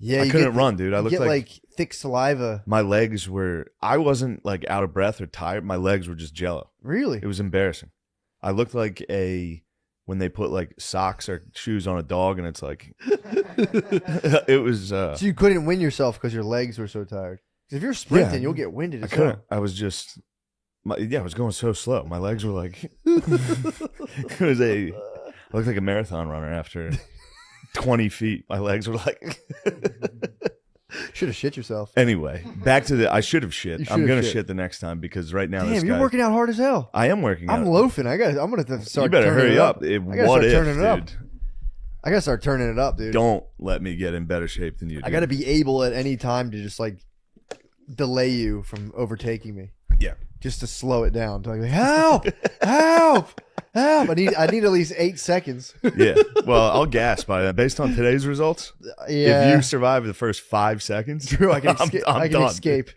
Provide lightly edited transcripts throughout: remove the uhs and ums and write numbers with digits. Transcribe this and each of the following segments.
Yeah, I couldn't run, dude. I looked like thick saliva. My legs were. I wasn't like out of breath or tired. My legs were just jello. Really? It was embarrassing. I looked like when they put like socks or shoes on a dog, and it's like it was. So you couldn't win yourself because your legs were so tired. Because if you're sprinting, you'll get winded. I couldn't. I was just. I was going so slow. My legs were like. It was I looked like a marathon runner after 20 feet. My legs were like. Should have shit yourself. Anyway, back to I should have shit. I'm gonna shit the next time because right now. Damn, you're working out hard as hell. I am working out. I'm loafing. I'm gonna have to start. You better hurry up. What if, dude? I gotta start turning it up, dude. Don't let me get in better shape than you. Dude. I gotta be able at any time to just like delay you from overtaking me. Yeah. Just to slow it down. To like, help! Help! Help! I need at least 8 seconds. Yeah. Well, I'll gas by that. Based on today's results, yeah. If you survive the first 5 seconds, true, I can escape. I can escape.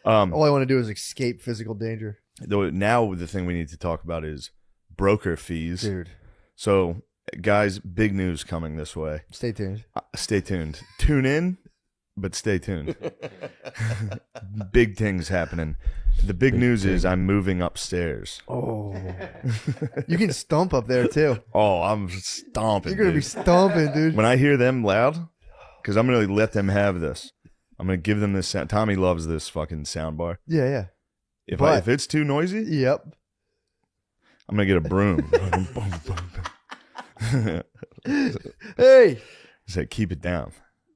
All I want to do is escape physical danger. Though now the thing we need to talk about is broker fees, dude. So, guys, big news coming this way. Stay tuned. Stay tuned. Tune in, but stay tuned. Big things happening. The big news is I'm moving upstairs. Oh. You can stomp up there, too. Oh, I'm stomping, You're going to be stomping, dude. When I hear them loud, because I'm going to let them have this. I'm going to give them this sound. Tommy loves this fucking sound bar. Yeah. If it's too noisy, yep, I'm going to get a broom. Hey. Say, keep it down.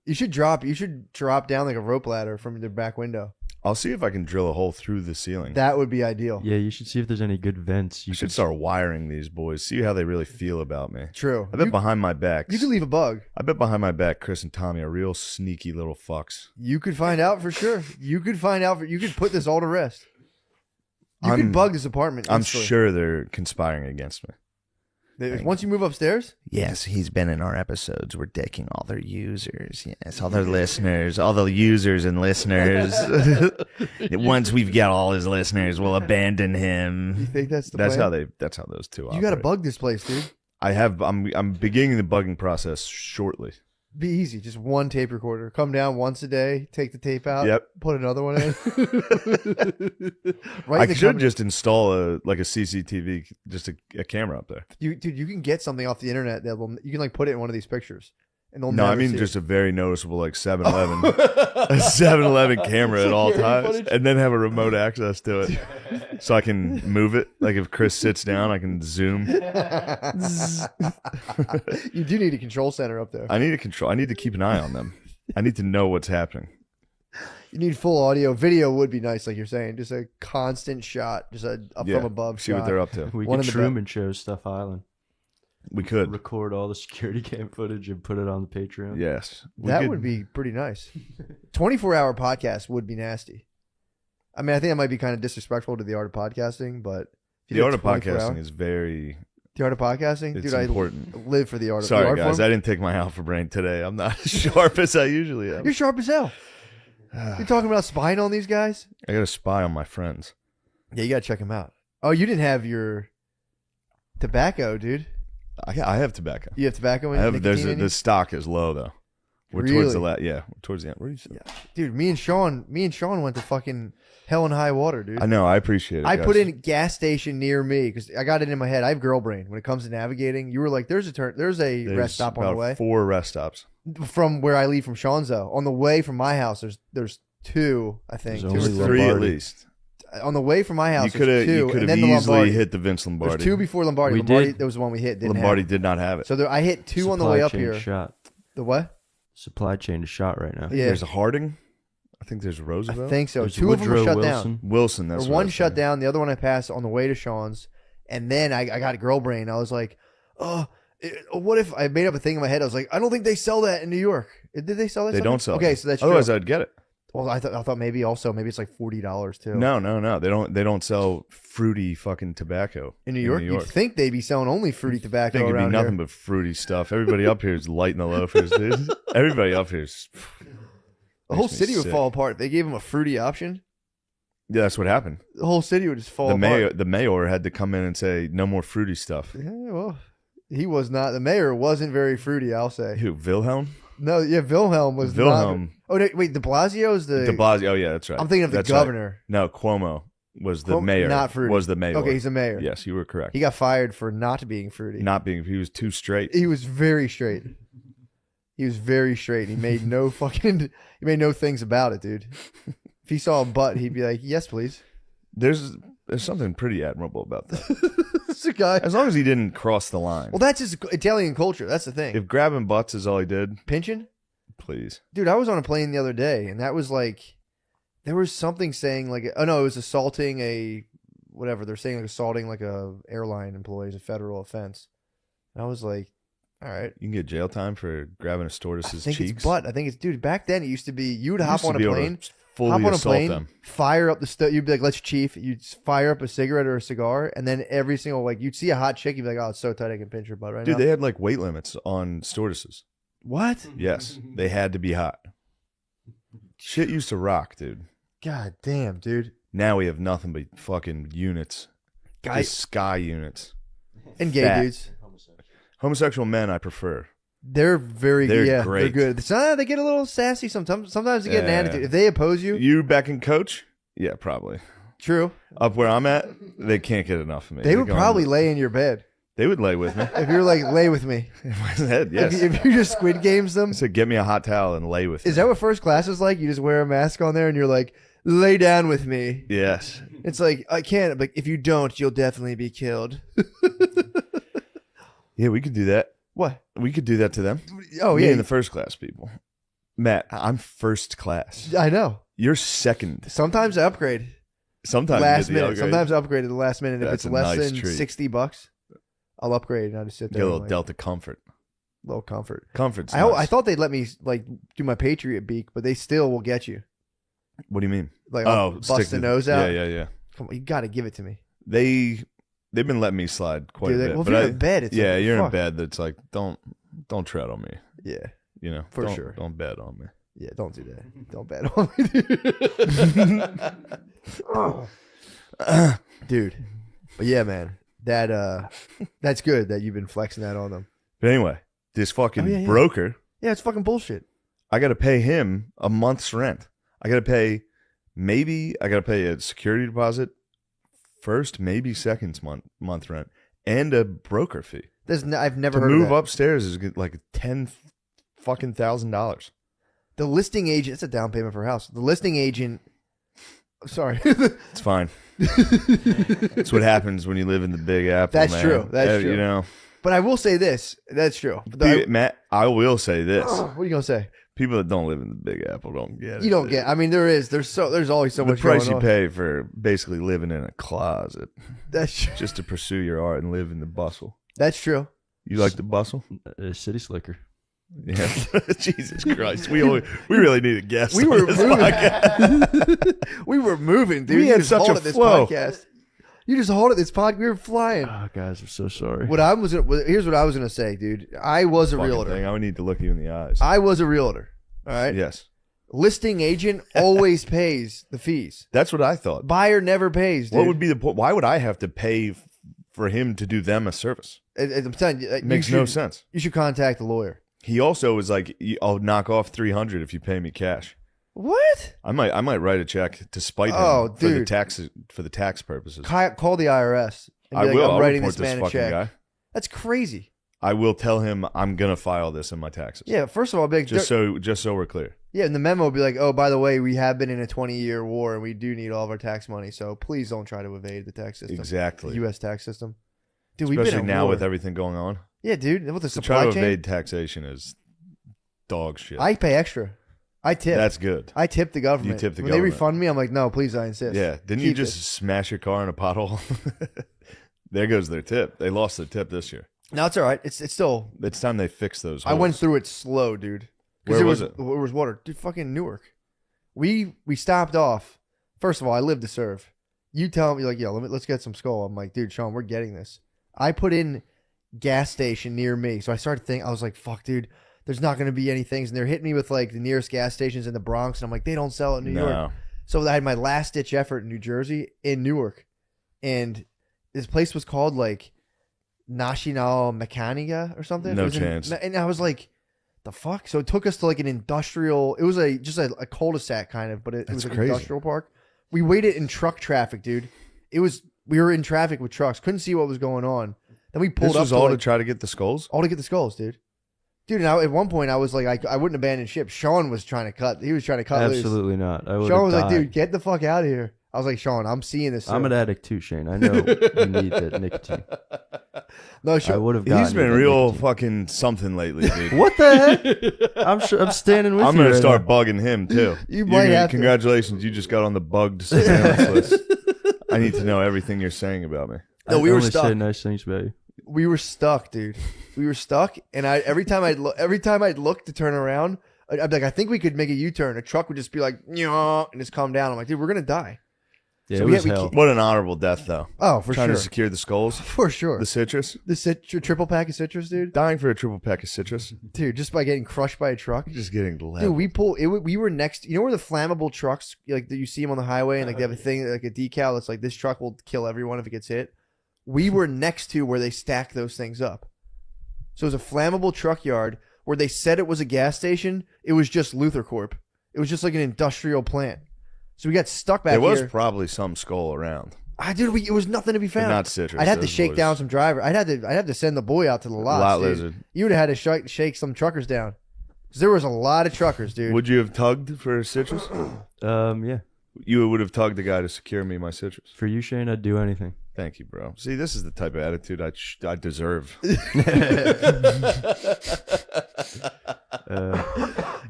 You should drop down like a rope ladder from the back window. I'll see if I can drill a hole through the ceiling. That would be ideal. Yeah, you should see if there's any good vents. You should start wiring these boys. See how they really feel about me. True. I bet behind my back. You could leave a bug. I bet behind my back, Chris and Tommy are real sneaky little fucks. You could find out for sure. You could put this all to rest. You could bug this apartment. I'm sure they're conspiring against me. Once you move upstairs? Yes, he's been in our episodes. We're decking all their users. Yes, all their listeners. All the users and listeners. Once we've got all his listeners, we'll abandon him. You think that's the plan? That's how those two operate. You got to bug this place, dude. I'm beginning the bugging process shortly. Be easy. Just one tape recorder. Come down once a day, take the tape out, put another one in. I should just install a CCTV, just a camera up there. You can get something off the internet that you can like put it in one of these pictures. And they'll I mean just a very noticeable like 7-Eleven, a 7-Eleven camera at all times, and then have a remote access to it, so I can move it. Like if Chris sits down, I can zoom. You do need a control center up there. I need a control. I need to keep an eye on them. I need to know what's happening. You need full audio. Video would be nice, like you're saying. Just a constant shot, just from above. See what they're up to. We could Truman Show Stuff Island. We could record all the security cam footage and put it on the Patreon. Yes. That would be pretty nice. 24-hour podcast would be nasty. I mean, I think it might be kind of disrespectful to the art of podcasting, but the art of podcasting is very... The art of podcasting? It's dude, important. I live for the art of Sorry, guys. I didn't take my alpha brain today. I'm not as sharp as I usually am. You're sharp as hell. You're talking about spying on these guys? I got to spy on my friends. Yeah, you got to check them out. Oh, you didn't have your tobacco, dude. I have tobacco. You have tobacco? The stock is low though. We're towards towards the end. What are you saying? Yeah. Dude, me and Sean went to fucking hell and high water, dude. I know. I appreciate it. I put in a gas station near me because I got it in my head. I have girl brain when it comes to navigating. You were like, there's a rest stop on the way. 4 rest stops from where I leave from Sean's though. On the way from my house, there's 2, I think. There's 2 or 3 at least. On the way from my house, you could have easily hit the Vince Lombardi. There's 2 before Lombardi. That was the one we hit. Lombardi did not have it. So I hit 2 on the way up here. Shot. The what? Supply chain is shot right now. Yeah. There's a Harding. I think there's Roosevelt. I think so. There's 2 of them were shut Wilson. down. Wilson. That's one shut down. The other one I passed on the way to Sean's, and then I got girl brain. I was like, what if I made up a thing in my head? I was like, I don't think they sell that in New York. Did they sell that? They don't sell. Okay, so that's otherwise true. I'd get it. Well, I thought maybe it's like $40 too. No. They don't sell fruity fucking tobacco in New York. You'd think they'd be selling only fruity tobacco. I think it'd be nothing here. but fruity stuff. Everybody up here is lighting the loafers, dude. Everybody up here is. The whole city would fall apart. They gave them a fruity option. Yeah, that's what happened. The whole city would just fall apart. The mayor had to come in and say no more fruity stuff. Yeah, well, he was not. The mayor wasn't very fruity. I'll say. Who? Wilhelm? No, yeah, Wilhelm was Wilhelm. Not, oh, no, wait, de Blasio is the... De Blasio. Oh, yeah, that's right. I'm thinking of the That's right. governor. No, Cuomo was the mayor. Not fruity. Was the mayor. Okay, he's a mayor. Yes, you were correct. He got fired for not being fruity. Not being, he was too straight. He was very straight. He was very straight. He made no things about it, dude. If he saw a butt, he'd be like, yes, please. There's something pretty admirable about that. It's a guy. As long as he didn't cross the line. Well, that's just Italian culture. That's the thing. If grabbing butts is all he did, Pinching? please. Dude, I was on a plane the other day, and that was like, there was something saying like, oh no, it was assaulting a, whatever. They're saying like assaulting like a airline employee is a federal offense. And I was like, all right. You can get jail time for grabbing a I stewardess's think cheeks. it's butt. I think it's, dude, back then it used to be, you would You hop used to on a be able to plane, fully hop on a assault plane, them. fire up the you'd be like, let's chief. You'd fire up a cigarette or a cigar, and then every single, like, you'd see a hot chick, you'd be like, oh, it's so tight I can pinch her butt right Dude, now. they had like weight limits on stewardesses. What? Yes, they had to be hot. Shit used to rock, dude. God damn, dude. Now we have nothing but fucking units. Guys Just sky units. and gay fat. dudes. Homosexual men I prefer. They're very They're yeah, great. they're good. Sometimes they get a little sassy sometimes. Sometimes they get an Yeah. attitude. If they oppose you, You back in coach? Yeah, probably. true. Up where I'm at, they can't get enough of me. They They're would going- probably lay in your bed. They would lay with me. If you're like, lay with me. In my head, yes. If you just Squid Games them. I said, get me a hot towel and lay with me. Is that what first class is like? You just wear a mask on there and you're like, lay down with me. Yes. It's like, I can't. But if you don't, you'll definitely be killed. Yeah, we could do that. What? We could do that to them. Oh, Me yeah. and the first class people. Matt, I'm first class. I know. You're second. Sometimes I upgrade. Sometimes Last you get the minute. upgrade. Sometimes I upgrade at the last minute. If That's it's a less nice than treat. $60, I'll upgrade and I just sit Get there. a and little like, Delta Comfort. little comfort. Comfort's I nice. thought they'd let me like do my Patriot beak, but they still will get you. What do you mean? Like, I'll stick bust the to- nose out. Yeah. Come on, you got to give it to me. They've been letting me slide quite Dude, a bit. well, if but you're in bed, it's yeah, like, you're in fuck. bed. That's like, don't tread on me. Yeah, You know, For Don't- sure. Don't bet on me. yeah. Don't do that. Don't bet on me, dude. But yeah, man, that's good that you've been flexing that on them. But anyway, this fucking yeah. broker, Yeah, it's fucking bullshit. I got to pay him a month's rent. I got to pay a security deposit first, maybe second month rent, and a broker fee. I've never To heard move of that. upstairs is like $10,000. The listing agent. It's a down payment for a house. The listing agent. Sorry. It's fine. That's what happens when you live in the Big Apple. That's man. true. That's true. You know, But I will say this. That's true. Matt. I will say this: What are you gonna say? people that don't live in the Big Apple don't get it. You don't get. I mean, there's always so the much price going you on. pay for basically living in a closet That's just to pursue your art and live in the bustle. that's true. You like the bustle? City Slicker. Yeah. Jesus Christ, we really need a guest. We on were this moving. podcast. We were moving, dude. We You had just such a halted this flow. podcast. You just halted this podcast. We were flying. Oh, guys, I'm so sorry. Here's what I was gonna say, dude. I was a Fucking realtor. thing. I would need to look you in the eyes. I was a realtor. All right. Yes, Listing agent always pays the fees. that's what I thought. Buyer never pays, dude. What would be the point? Why would I have to pay for him to do them a service? I'm telling you, It makes no sense. You should contact the lawyer. He also was like, "I'll knock off $300 if you pay me cash." What? I might write a check to spite him Oh, for the dude. tax purposes. Call the IRS. And I be like, will. I'm I'll writing report this man a fucking check. guy. That's crazy. I will tell him I'm gonna file this in my taxes. Yeah. First of all, big. Just so we're clear. Yeah, and the memo will be like, oh, by the way, we have been in a 20-year war and we do need all of our tax money, so please don't try to evade the tax system. Exactly. The U.S. tax system. Dude, we've been Especially at now war. with everything going on. Yeah, dude. With the To try supply to chain, evade taxation is dog shit. I pay extra. I tip. That's good. I tip the government. You tip the when government. they refund me, I'm like, no, please, I insist. Yeah. Didn't you Keep just it. smash your car in a pothole? There goes their tip. They lost their tip this year. No, it's all right. It's still. It's time they fix those. I holes. went through it slow, dude. 'Cause Where was it? It was water, dude. Fucking Newark. We stopped off. First of all, I live to serve. You tell me like, yo, let's get some skull. I'm like, dude, Sean, we're getting this. I put in gas station near me, so I started thinking. I was like, fuck, dude. There's not going to be any things, and they're hitting me with like the nearest gas stations in the Bronx, and I'm like, they don't sell it in New York. No. So I had my last ditch effort in New Jersey, in Newark, and this place was called like National Mechanica or something. No It was chance. and I was like, the fuck? So it took us to like an industrial. It was just a cul-de-sac kind of, but it was like an crazy. industrial park. We waited in truck traffic, dude. We were in traffic with trucks. Couldn't see what was going on. Then we pulled This up was to all like, to try to get the skulls? all to get the skulls, dude. Dude, and at one point I was like, I wouldn't abandon ship. Sean was trying to cut. He was trying to cut loose. Absolutely not. I would Sean was died. like, dude, get the fuck out of here. I was like, Sean, I'm seeing this. I'm an addict too, Shane. I know you need that nicotine. No, I Sean. would have. He's been real fucking something lately, dude. What the heck? I'm standing with I'm you. going to right start now. bugging him, too. You might have to. Congratulations. You just got on the bugged surveillance list. I need to know everything you're saying about me. No, I we were only stuck. say nice things about you. We were stuck, dude. We were stuck, and every time I'd look to turn around, I'd be like, I think we could make a U-turn. A truck would just be like, "Nyah," and just come down. I'm like, dude, we're gonna die. Yeah, So it we was had- we hell. What an honorable death, though. Oh, for Trying sure, to secure the skulls, for sure. the citrus. The triple pack of citrus, dude. Dying for a triple pack of citrus. Dude, just by getting crushed by a truck. Just getting Dude, leveled. we were next. You know where the flammable trucks, like that you see them on the highway, and like they have a thing, like a decal that's like this truck will kill everyone if it gets hit. We were next to where they stack those things up. So it was a flammable truck yard where they said it was a gas station. It was just Luther Corp. It was just like an industrial plant. So we got stuck back There was here. probably some skull around. It was nothing to be But found. not citrus. I'd have to Those shake boys. down some driver. I'd have to send the boy out to the lot. Lot lizard. You would have had to shake some truckers down. Because there was a lot of truckers, dude. Would you have tugged for citrus? Yeah. You would have tugged the guy to secure me my citrus. For you, Shane, I'd do anything. Thank you, bro. See, this is the type of attitude I deserve.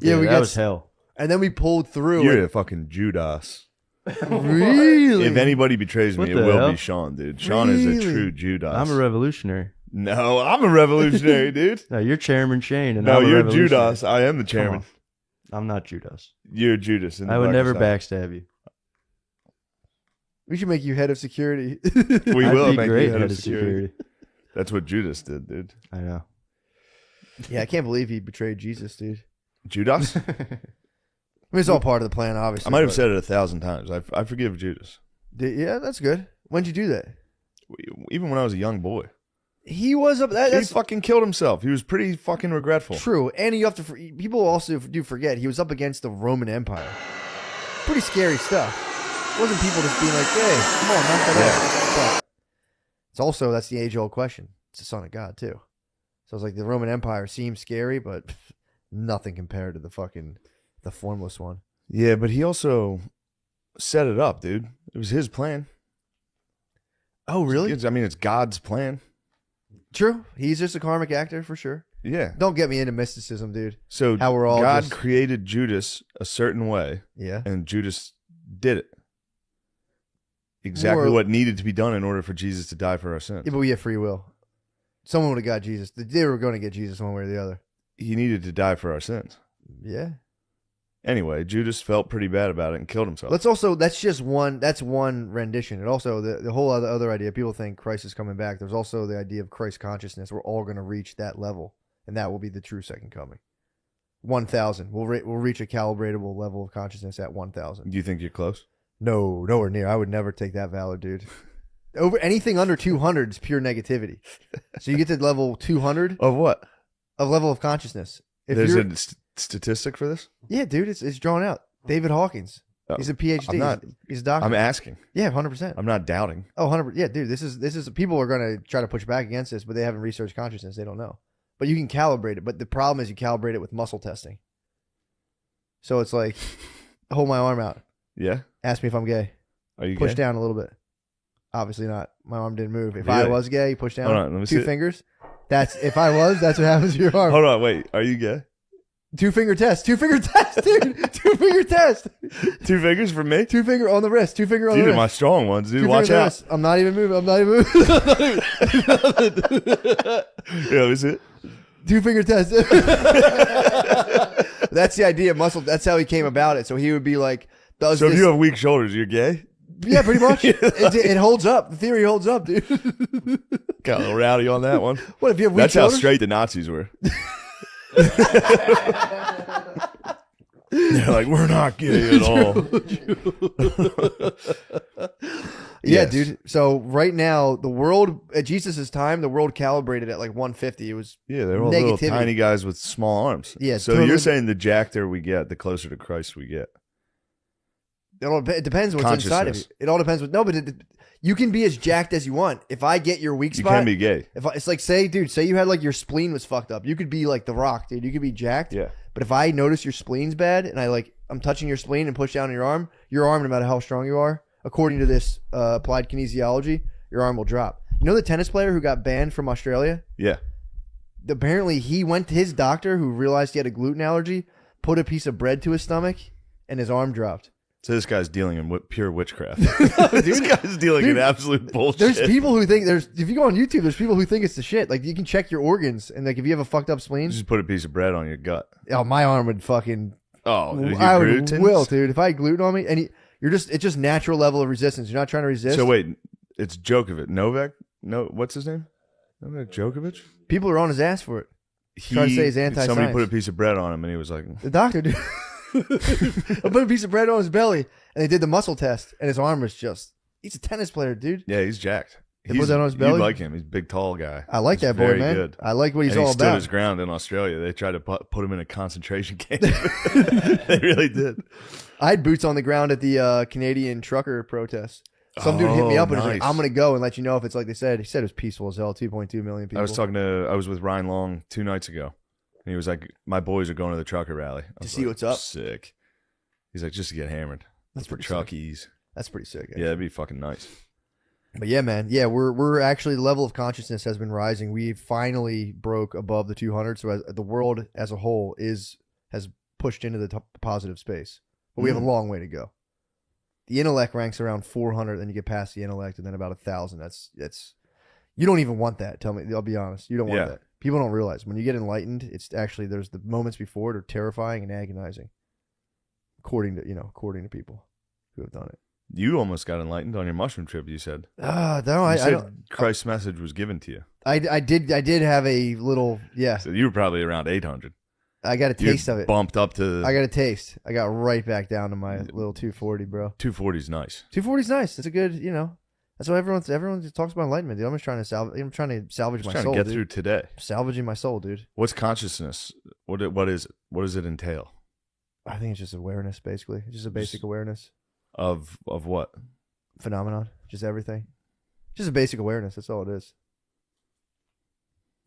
Yeah, we that got was hell. And then we pulled through. You're a fucking Judas. Really? If anybody betrays me, What it the will hell? be Sean, dude. Sean is a Really? true Judas. I'm a revolutionary. No, I'm a revolutionary, dude. No, you're Chairman Shane, and No, I'm a you're revolutionary. Judas. I am the Come chairman. on. I'm not Judas. You're Judas. in the I would dark never side. backstab you. We should make you head of security. We I'd will be make great you head of security. That's what Judas did, dude. I know. Yeah, I can't believe he betrayed Jesus, dude. Judas? I mean, it's all part of the plan, obviously. I might have but- said it 1,000 times. I forgive Judas. Yeah, that's good. When'd you do that? Even when I was a young boy. He was up. That's He fucking killed himself. He was pretty fucking regretful. true. And you have to. People also do forget he was up against the Roman Empire. Pretty scary stuff. It wasn't people just being like, "Hey, come on, knock that out." But it's also that's the age-old question. It's the Son of God too. So it's like the Roman Empire seems scary, but nothing compared to the formless one. Yeah, but he also set it up, dude. It was his plan. Oh, really? I mean, it's God's plan. True. He's just a karmic actor for sure. Yeah. Don't get me into mysticism, dude. So How we're all God just- created Judas a certain way, Yeah. and Judas did it. Exactly More- what needed to be done in order for Jesus to die for our sins. Yeah, but we have free will. Someone would have got Jesus. They were going to get Jesus one way or the other. He needed to die for our sins. Yeah. Anyway, Judas felt pretty bad about it and killed himself. That's just one. That's one rendition. And also the whole other idea. People think Christ is coming back. There's also the idea of Christ consciousness. We're all going to reach that level, and that will be the true second coming. 1,000. We'll reach a calibratable level of consciousness at 1,000. Do you think you're close? No, nowhere near. I would never take that valor, dude. Over anything under 200 is pure negativity. So you get to level 200 Of what? of level of consciousness. If There's you're, a statistic for this? yeah, dude, it's drawn out. David Hawkins. Oh, He's a PhD. I'm not- He's a doctor. I'm asking. Yeah, 100%. I'm not doubting. Oh, 100%. Yeah, dude, this is people are going to try to push back against this, but they haven't researched consciousness. They don't know. But you can calibrate it. But the problem is you calibrate it with muscle testing. So it's like, hold my arm out. Yeah? Ask me if I'm gay. Are you Push gay? down a little bit. Obviously not. My arm didn't move. If Really? I was gay, push down. Hold on, let me see 2 it. fingers. If I was, that's what happens to your arm. Hold on, wait. Are you gay? 2-finger test. 2-finger test, dude. 2-finger test. 2 fingers for me? 2-finger on the wrist. 2-finger on Dude, the wrist. my strong ones, dude. 2-finger Watch on the out. wrist. I'm not even moving. Yeah, is it? 2-finger test. That's the idea of muscle. That's how he came about it. So he would be like, does So this? if you have weak shoulders, you're gay? Yeah, pretty much. It holds up. The theory holds up, dude. Got a little rowdy on that one. What if you have weak That's how shoulders? straight the Nazis were. They're like, we're not gay at all. Yeah, Yes. dude. So right now, the world at Jesus' time, the world calibrated at like 150. It was Yeah, they're all little Negativity. tiny guys with small arms. Yeah, So totally. you're saying the jackeder we get, the closer to Christ we get. it depends what's inside of you. Consciousness. It all depends. You can be as jacked as you want. If I get your weak You spot, can be gay. it's like say you had like your spleen was fucked up. You could be like The Rock, dude. You could be jacked. Yeah. But if I notice your spleen's bad and I'm touching your spleen and push down on your arm, no matter how strong you are, according to this applied kinesiology, your arm will drop. You know the tennis player who got banned from Australia? Yeah. Apparently he went to his doctor who realized he had a gluten allergy, put a piece of bread to his stomach, and his arm dropped. So this guy's dealing in pure witchcraft. This guy's dealing in absolute bullshit. There's people who think if you go on YouTube, there's people who think it's the shit. Like you can check your organs and like if you have a fucked up spleen, Just put a piece of bread on your gut. oh my arm would fucking Oh, I would will, dude. If I had gluten on me, and it's just natural level of resistance. You're not trying to resist. So wait, it's Djokovic. Novak? No, what's his name? Novak Djokovic? People are on his ass for it. Trying to say he's anti-science. Somebody put a piece of bread on him and he was like, The doctor did. I put a piece of bread on his belly, and they did the muscle test, and his arm was just—he's a tennis player, dude. yeah, he's jacked. They put that on his belly? You like him. He's a big, tall guy. I like He's that boy, very man. Good. I like what he's And all he stood about. his ground in Australia. They tried to put him in a concentration camp. They really did. I had boots on the ground at the Canadian trucker protest. Some dude hit me up and was like, nice. "I'm gonna go and let you know if it's like they said." He said it was peaceful as hell. 2.2 million people. I was with Ryan Long 2 nights ago, and he was like, "My boys are going to the trucker rally To see what's up." Sick. He's like, just to get hammered. That's for pretty sick. truckies. That's pretty sick. Yeah, that'd be fucking nice. But yeah, man. Yeah, we're actually the level of consciousness has been rising. We finally broke above the 200. So the world as a whole has pushed into the positive space. But we have a long way to go. The intellect ranks around 400, then you get past the intellect, and then about 1,000. That's you don't even want that. Tell me, I'll be honest. You don't want that. People don't realize when you get enlightened, it's actually there's the moments before it are terrifying and agonizing. According to people who have done it. You almost got enlightened on your mushroom trip. You said. No, You I said don't. Christ's message was given to you. I did have a little So you were probably around 800. I got a taste of it. Bumped up to. I got a taste. I got right back down to my little 240, bro. 240 is nice. 240 is nice. That's a good, that's what everyone just talks about enlightenment, dude. I'm just trying to salvage my Just trying soul, to get dude. through today. Salvaging my soul, dude. What's consciousness? What does it entail? I think it's just awareness, basically. It's just a basic awareness Of what? phenomenon. Just everything. Just a basic awareness. That's all it is.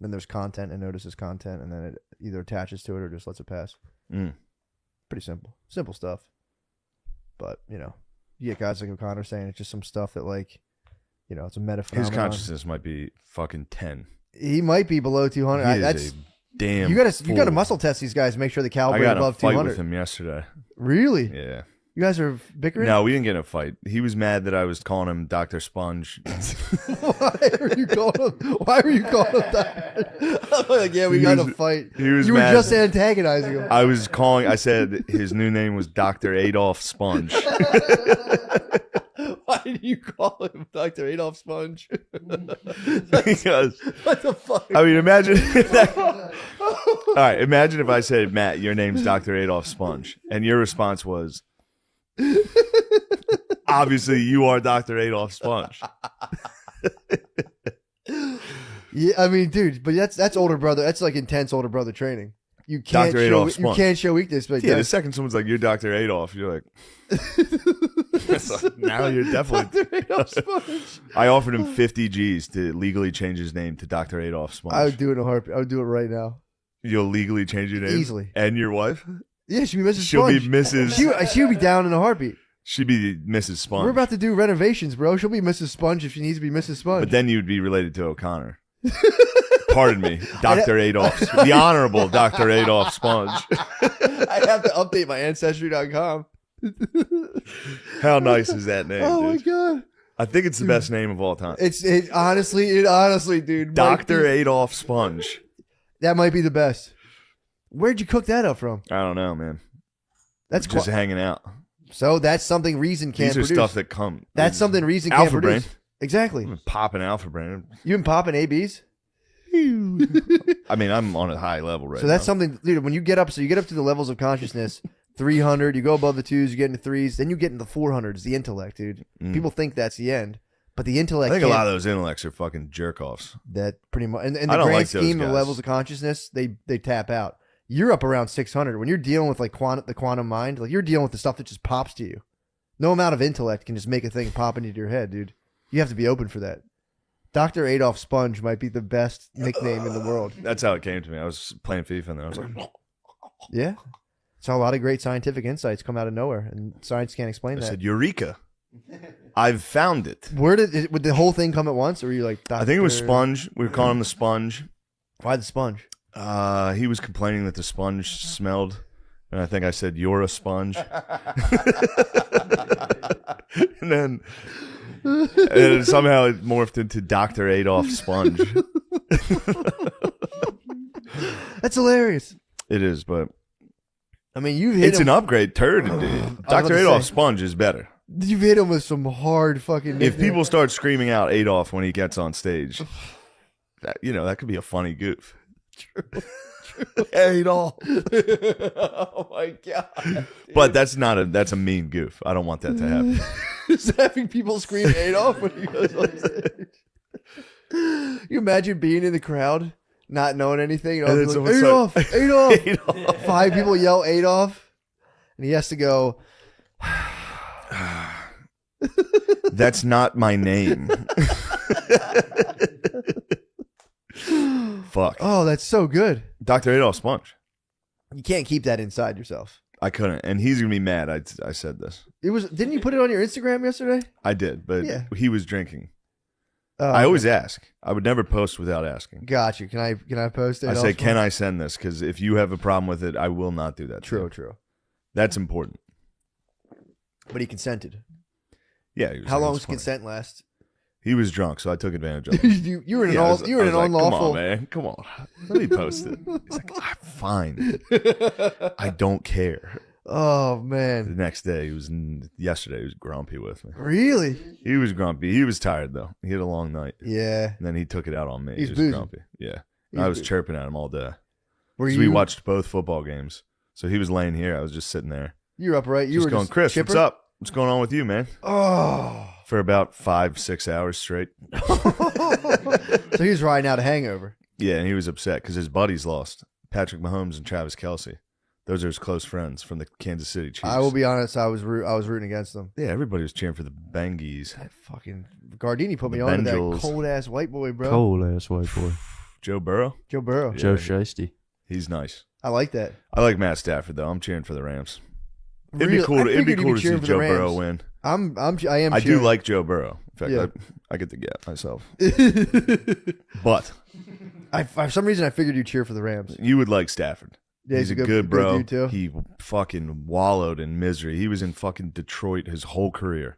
Then there's content and notices content, and then it either attaches to it or just lets it pass. Pretty simple. Simple stuff. But, you get guys like O'Connor saying it's just some stuff that, like, it's a meta phenomenon. His consciousness might be fucking 10. He might be below 200. He is That's a damn. you got to fool. muscle test these guys. Make sure the I calibrate got in a above fight 200. with him yesterday. Really? Yeah. You guys are bickering? No, we didn't get in a fight. He was mad that I was calling him Dr. Sponge. Why were you calling him that? I'm like, yeah, we got in a fight. He was You mad. were just antagonizing him. I said his new name was Dr. Adolf Sponge. Why did you call him Dr. Adolf Sponge? Because, What the fuck? I mean, imagine. All right, imagine if I said, Matt, your name's Dr. Adolf Sponge. And your response was, obviously, you are Dr. Adolf Sponge. Yeah, I mean, dude, but that's older brother. That's like intense older brother training. You can't Dr. show Adolf you Sponge. can't show weakness. But Yeah, the second someone's like, you're Dr. Adolf, you're like, now you're definitely. Dr. Adolf Sponge. I offered him 50 G's to legally change his name to Dr. Adolf Sponge. I would do it in a heartbeat. I would do it right now. You'll legally change your name? Easily. And your wife? Yeah, she'd be Mrs. She'll Sponge. be Mrs. She would be down in a heartbeat. She'd be Mrs. Sponge. We're about to do renovations, bro. She'll be Mrs. Sponge if she needs to be Mrs. Sponge. But then you'd be related to O'Connor. Pardon me, Dr. Adolf. The Honorable Dr. Adolf Sponge. I'd have to update my Ancestry.com. How nice is that name, Oh dude? my god. I think it's the best name of all time. It honestly, dude. Dr. Adolf Sponge. That might be the best. Where'd you cook that up from? I don't know, man. That's Just hanging out. So that's something reason can't These are produce. stuff that come. That's something reason Alpha can't produce. brain. Exactly. I'm popping Alpha Brain. You been popping ABs? I mean, I'm on a high level right So that's now. something, dude. When you get up to the levels of consciousness, 300. You go above the 2s, you get into 3s, then you get into the 400s. The intellect, dude. People think that's the end. But the intellect, I think a lot of those intellects are fucking jerk offs. that pretty much, and the I don't grand like those scheme of guys. levels of consciousness, they tap out. You're up around 600 when you're dealing with like the quantum mind. Like you're dealing with the stuff that just pops to you. No amount of intellect can just make a thing pop into your head, dude. You have to be open for that. Dr. Adolf Sponge might be the best nickname in the world. That's how it came to me. I was playing FIFA and then I was like, Yeah. So a lot of great scientific insights come out of nowhere, and science can't explain I that. said, Eureka. I've found it. Would the whole thing come at once, or were you like, I think it was Dr. Sponge. We were calling him the Sponge. Why the sponge? He was complaining that the sponge smelled, and I think I said, "You're a sponge." and then somehow it morphed into Dr. Adolf Sponge. That's hilarious. It is, but I mean, you've hit it's him. an upgrade turd. Dr. to Adolf say. Sponge is better. You've hit him with some hard fucking. If nicknames. people start screaming out Adolf when he gets on stage, that could be a funny goof. Adolf. Oh my god! But that's a mean goof. I don't want that to happen. Just having people scream Adolf when he goes on stage. You imagine being in the crowd, not knowing anything, and, And all then be like, someone Adolf, Adolf. Adolf. 5 people yell Adolf, and he has to go. That's not my name. Fuck. Oh, that's so good. Dr. Adolf Sponge. You can't keep that inside yourself. I couldn't. And he's going to be mad I said this. It was. Didn't you put it on your Instagram yesterday? I did, but Yeah. he was drinking. Oh, I always ask. I would never post without asking. got you. Can I post it? I say, can I send this? Because if you have a problem with it, I will not do that. to True, you. true. That's important. But he consented. Yeah. he was How like, long "It's does funny." consent last? He was drunk, so I took advantage of it. you were in an Yeah, I was like, unlawful. Come on, man. Come on. Let me post it. He's like, fine. I don't care. Oh The man, next day, yesterday, he was grumpy with me. really? He was grumpy. He was tired, though. He had a long night. Yeah. And then he took it out on me. He's he was boozing. grumpy. Yeah. He's I was boozing. chirping at him all day. Were 'Cause you? we watched both football games. So he was laying here. I was just sitting there. You were upright. You Just were going, just Chris, chipper? what's up? What's going on with you, man? Oh. For about 5-6 hours straight. So he was riding out a hangover. Yeah, and he was upset because his buddies lost. Patrick Mahomes and Travis Kelce. Those are his close friends from the Kansas City Chiefs. I will be honest. I was rooting against them. Yeah, everybody was cheering for the Bengies. That fucking Gardini put me The on to that Bengals. cold ass white boy, bro. Cold ass white boy. Joe Burrow, Joe Burrow. Yeah. Joe Shiesty. he's nice. I like that. I like Matt Stafford though. I'm cheering for the Rams. It'd Really- be cool. I It'd be figured you'd cool be to see cheering for the Joe Rams. Burrow win. I am. I do cheering. like Joe Burrow. In fact, Yeah. I get to get myself. But For some reason, I figured you'd cheer for the Rams. you would like Stafford. Yeah, he's a good bro. dude too. He fucking wallowed in misery. He was in fucking Detroit his whole career.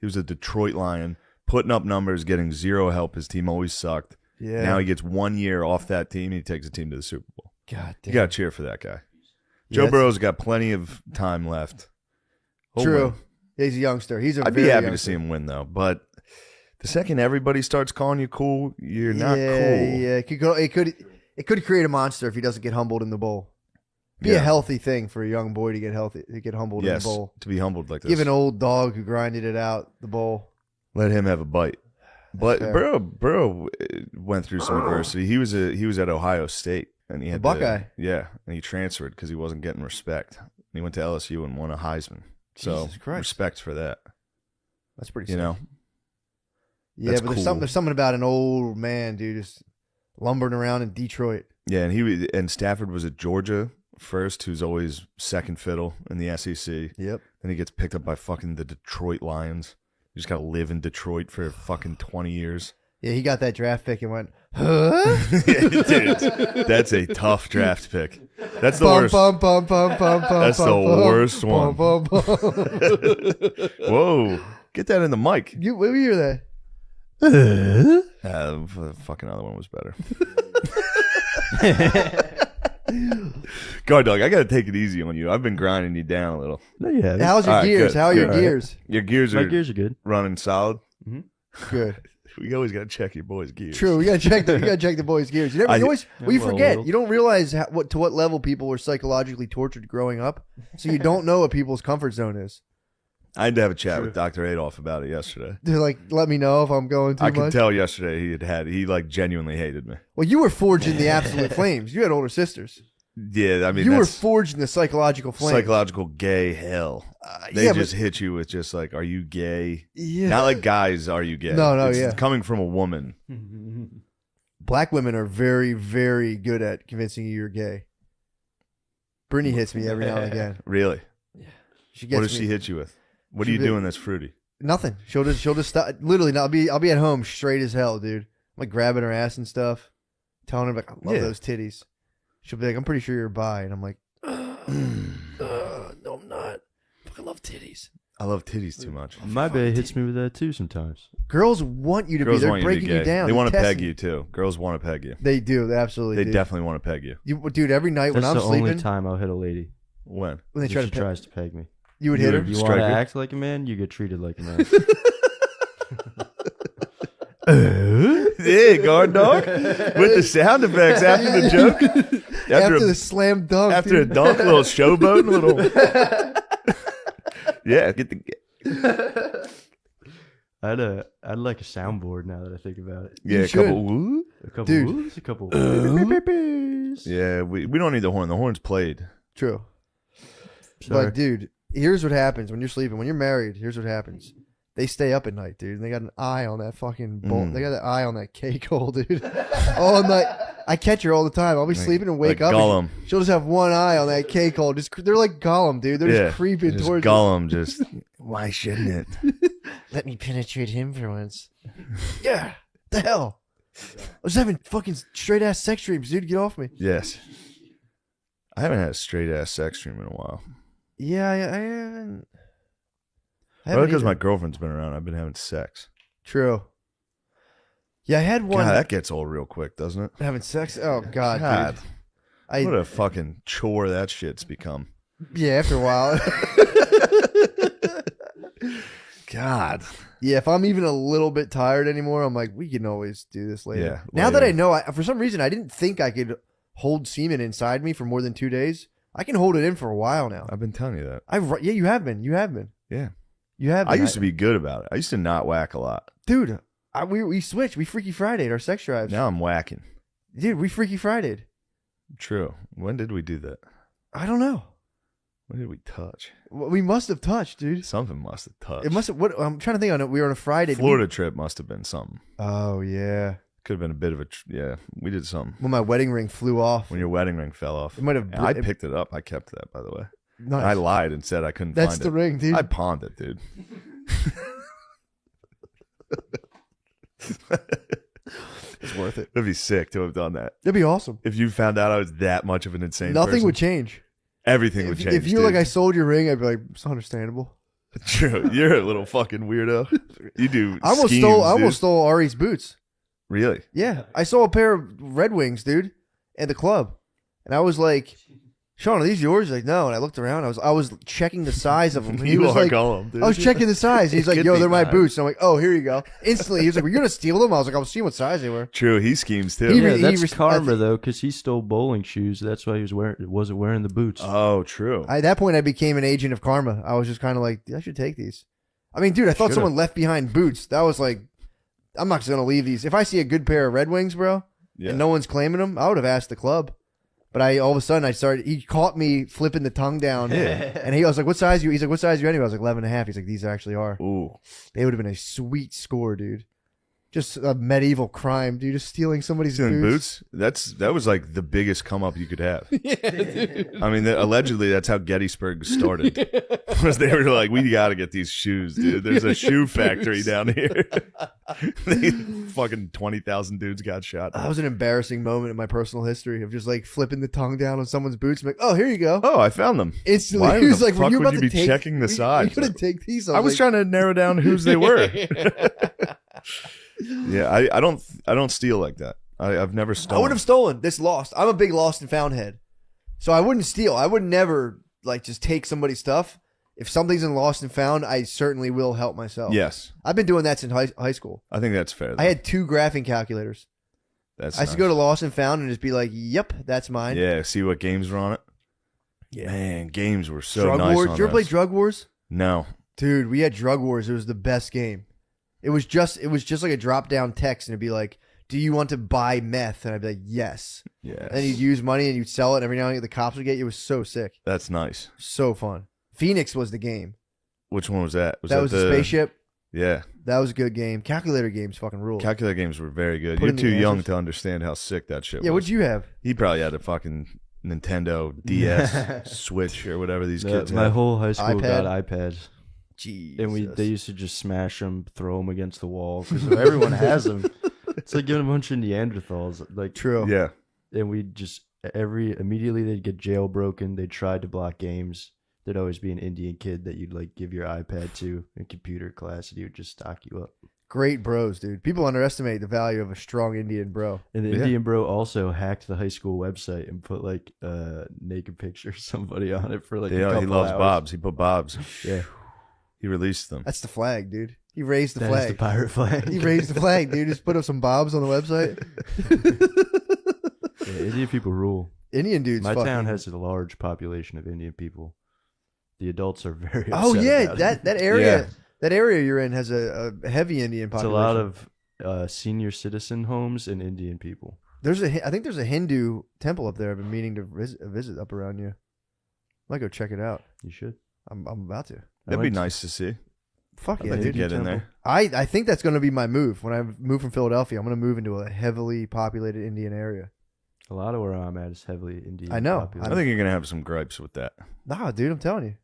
He was a Detroit Lion, putting up numbers, getting zero help. His team always sucked. Yeah. Now he gets 1 year off that team. And he takes the team to the Super Bowl. God damn. You got to cheer for that guy. Yeah, Joe that's- Burrow's got plenty of time left. He'll True. win. Yeah, he's a youngster. He's a. I'd be very happy to youngster. see him win, though. But the second everybody starts calling you cool, you're not yeah, cool. Yeah, it could go. It could create a monster if he doesn't get humbled in the bowl. Be Yeah. a healthy thing for a young boy to get humbled in Yes, the bowl. to be humbled like this. Give an old dog who grinded it out the bowl. Let him have a bite. But fair. Burrow went through some adversity. He was at Ohio State, and he had Buckeye. Yeah, and he transferred because he wasn't getting respect. And he went to LSU and won a Heisman. So Jesus Christ. respect for that. That's pretty. You sick. know, Yeah, that's but cool. there's something about an old man, dude, just lumbering around in Detroit. yeah. And Stafford was at Georgia first, who's always second fiddle in the SEC. Yep. Then he gets picked up by fucking the Detroit Lions. You just gotta live in Detroit for fucking 20 years. Yeah, he got that draft pick and went, huh? Dude, that's a tough draft pick. That's the worst. That's the worst one. Whoa, get that in the mic. You hear that? The fucking other one was better. Guard dog, I gotta take it easy on you. I've been grinding you down a little. No, yeah. How's your All right, gears? good, How are your good. gears? Your gears My are gears are good. running solid. Good. We always gotta check your boys' gears. True. We gotta check the boys' gears. You I- always we well forget. oiled. You don't realize to what level people were psychologically tortured growing up. So you don't know what people's comfort zone is. I had to have a chat with Dr. Adolf about it yesterday. They're like, let me know if I'm going too I much. could tell yesterday he like genuinely hated me. Well, you were forged in the absolute flames. You had older sisters. Yeah, I mean, You were that's forged in the psychological flames. psychological gay hell. They yeah, just hit you with just like, are you gay? Yeah. Not like guys, are you gay? No, it's yeah. coming from a woman. Black women are very, very good at convincing you you're gay. Brittany hits me every now and again. Really? She gets What does me. she hit you with? What are She you bit- doing that's fruity? Nothing. She'll just stop. Literally, I'll be at home straight as hell, dude. I'm like grabbing her ass and stuff, telling her like I love Yeah. those titties. She'll be like, I'm pretty sure you're bi, and I'm like, no, I'm not. I love titties. I love titties too much. My bae hits me with that too sometimes. Girls want you to Girls be. They're want you to be breaking gay. you down. They They're want to peg testing you too. Girls want to peg you. They do. They absolutely They do. definitely want to peg you. Dude, every night when That's I'm the sleeping, only time I'll hit a lady. When? when they If try she to tries to peg me. you would hit her. You Strike want to her? act like a man, you get treated like a man. Yeah, guard dog. With the sound effects after the joke. After a, the slam dunk. after dude. a dunk, a little showboat, a little. Yeah, get the. I'd like a soundboard now that I think about it. Yeah, You a couple. should. Woo. A couple Dude. whoos, a couple. Yeah, we don't need the horn. The horn's played. True. Sorry. But dude, here's what happens when you're sleeping. When you're married, here's what happens. They stay up at night, dude. And they got an eye on that fucking bolt. Mm. They got an eye on that cake hole, dude. All night. I catch her all the time. I'll be sleeping and wake like up. Gollum. And she'll just have one eye on that cake hole. They're like Gollum, dude. They're just creeping just towards Gollum. Just why shouldn't it? Let me penetrate him for once. Yeah. The hell. I was having fucking straight ass sex dreams, dude. Get off me. Yes. I haven't had a straight ass sex dream in a while. Yeah, I haven't. Probably because either. my girlfriend's been around. I've been having sex. True. Yeah, I had one. God, that gets old real quick, doesn't it? Having sex? Oh, God, God. dude. What a fucking chore that shit's become. Yeah, after a while. God. Yeah, if I'm even a little bit tired anymore, I'm like, we can always do this later. Yeah, Now that later. I know, for some reason, I didn't think I could hold semen inside me for more than 2 days. I can hold it in for a while now. I've been telling you that. Yeah, you have been. You have been. Yeah. You have been. I used to be good about it. I used to not whack a lot. Dude, we switched. We Freaky Friday'd our sex drives. Now I'm whacking. Dude, we Freaky Friday'd. True. When did we do that? I don't know. When did we touch? We must have touched, dude. Something must have touched. It must have. What I'm trying to think on it. We were on a Friday. Florida trip must have been something. Oh yeah. Could have been a bit of a yeah. We did something. When my wedding ring flew off. When your wedding ring fell off. It might have. And I picked it up. I kept that, by the way. Nice. I lied and said I couldn't That's find the it. ring, dude. I pawned it, dude. It's worth it. It'd be sick to have done that. That'd be awesome. If you found out I was that much of an insane Nothing person, would change. everything would change. If you're dude. like, I sold your ring, I'd be like, it's understandable. True. You're a little fucking weirdo. You do I almost schemes, stole. I dude. almost stole Ari's boots. Really? Yeah, I saw a pair of Red Wings, dude, at the club, and I was like, "Sean, are these yours?" He's like, "No." And I looked around. I was checking the size of them. And he You was are like, Gollum, dude. I was checking the size. He's It like, could "Yo, be they're my mine. boots." And I'm like, "Oh, here you go." Instantly, he was like, "Were you gonna steal them?" I was like, "I was seeing what size they were." True. He schemes too. He Yeah, re- that's res- karma I- though, because he stole bowling shoes. That's why he wasn't wearing the boots. Oh, true. At that point, I became an agent of karma. I was just kind of like, I should take these. I mean, dude, I thought Should've. someone left behind boots. That was like, I'm not just gonna leave these. If I see a good pair of Red Wings, bro, Yeah. and no one's claiming them, I would have asked the club. But all of a sudden, he caught me flipping the tongue down. And I was like, what size you? He's like, what size you anyway? I was like, 11 and a half. He's like, these actually are. Ooh. They would have been a sweet score, dude. Just a medieval crime, dude. Just stealing somebody's Stealing boots. boots? That was like the biggest come up you could have. I mean, allegedly that's how Gettysburg started. Was they were like, we got to get these shoes, dude. There's a shoe factory down here. Fucking 20,000 dudes got shot. That was an embarrassing moment in my personal history of just like flipping the tongue down on someone's boots. I'm like, oh, here you go. Oh, I found them. Instantly, Why he was the like, fuck when you're would about you to be take, checking the size? You couldn't take these. I was trying to narrow down whose they were. Yeah, I don't steal like that. I've never I stolen. would have stolen this lost. I'm a big lost and found head, so I wouldn't steal. I would never like just take somebody's stuff. If something's in lost and found, I certainly will help myself. Yes, I've been doing that since high school. I think that's fair. I had 2 graphing calculators. That's I used to go to lost and found and just be like, "Yep, that's mine." Yeah, see what games were on it. Yeah. Man, games were so Drug nice. Wars. On Did you ever play those. Drug Wars? No, Dude, we had Drug Wars. It was the best game. It was just like a drop down text, and it'd be like, "Do you want to buy meth?" And I'd be like, "Yes." Yeah. And you'd use money and you'd sell it. And every now and then the cops would get you. It was so sick. That's nice. So fun. Phoenix was the game. Which one was that? That was the spaceship. Yeah. That was a good game. Calculator games fucking rule. Calculator games were very good. Put You're in the too young answers. to understand how sick that shit Yeah, was. what'd you have? He probably had a fucking Nintendo DS Switch or whatever these kids My had. whole high school got iPad? iPads. Jeez. And they used to just smash them, throw them against the wall because everyone has them. It's like giving a bunch of Neanderthals. Like, True. Yeah. and we just immediately they'd get jailbroken. They tried to block games. There'd always be an Indian kid that you'd like give your iPad to in computer class, and he would just stock you up. Great bros, dude. People underestimate the value of a strong Indian bro. And the Yeah. Indian bro also hacked the high school website and put like a naked picture of somebody on it for like a Yeah, couple he loves hours. Bobs. He put Bobs. Yeah, He released them. That's the flag, dude. He raised the that is flag. the pirate flag. He raised the flag, dude. Just put up some bobs on the website. Yeah, Indian people rule. Indian dudes. My fucking... town has a large population of Indian people. The adults are very Oh upset yeah, about it. that area. Yeah. That area you're in has a heavy Indian It's a population. lot of senior citizen homes and Indian people. I think there's a Hindu temple up there. I've been meaning to visit up around you. Might go check it out. You should. I'm about to. That'd be nice to see. Fuck I'd yeah, like to dude. get in there. I think that's going to be my move when I move from Philadelphia. I'm going to move into a heavily populated Indian area. A lot of where I'm at is heavily Indian. I know. I populated. think you're gonna have some gripes with that. Nah, dude, I'm telling you,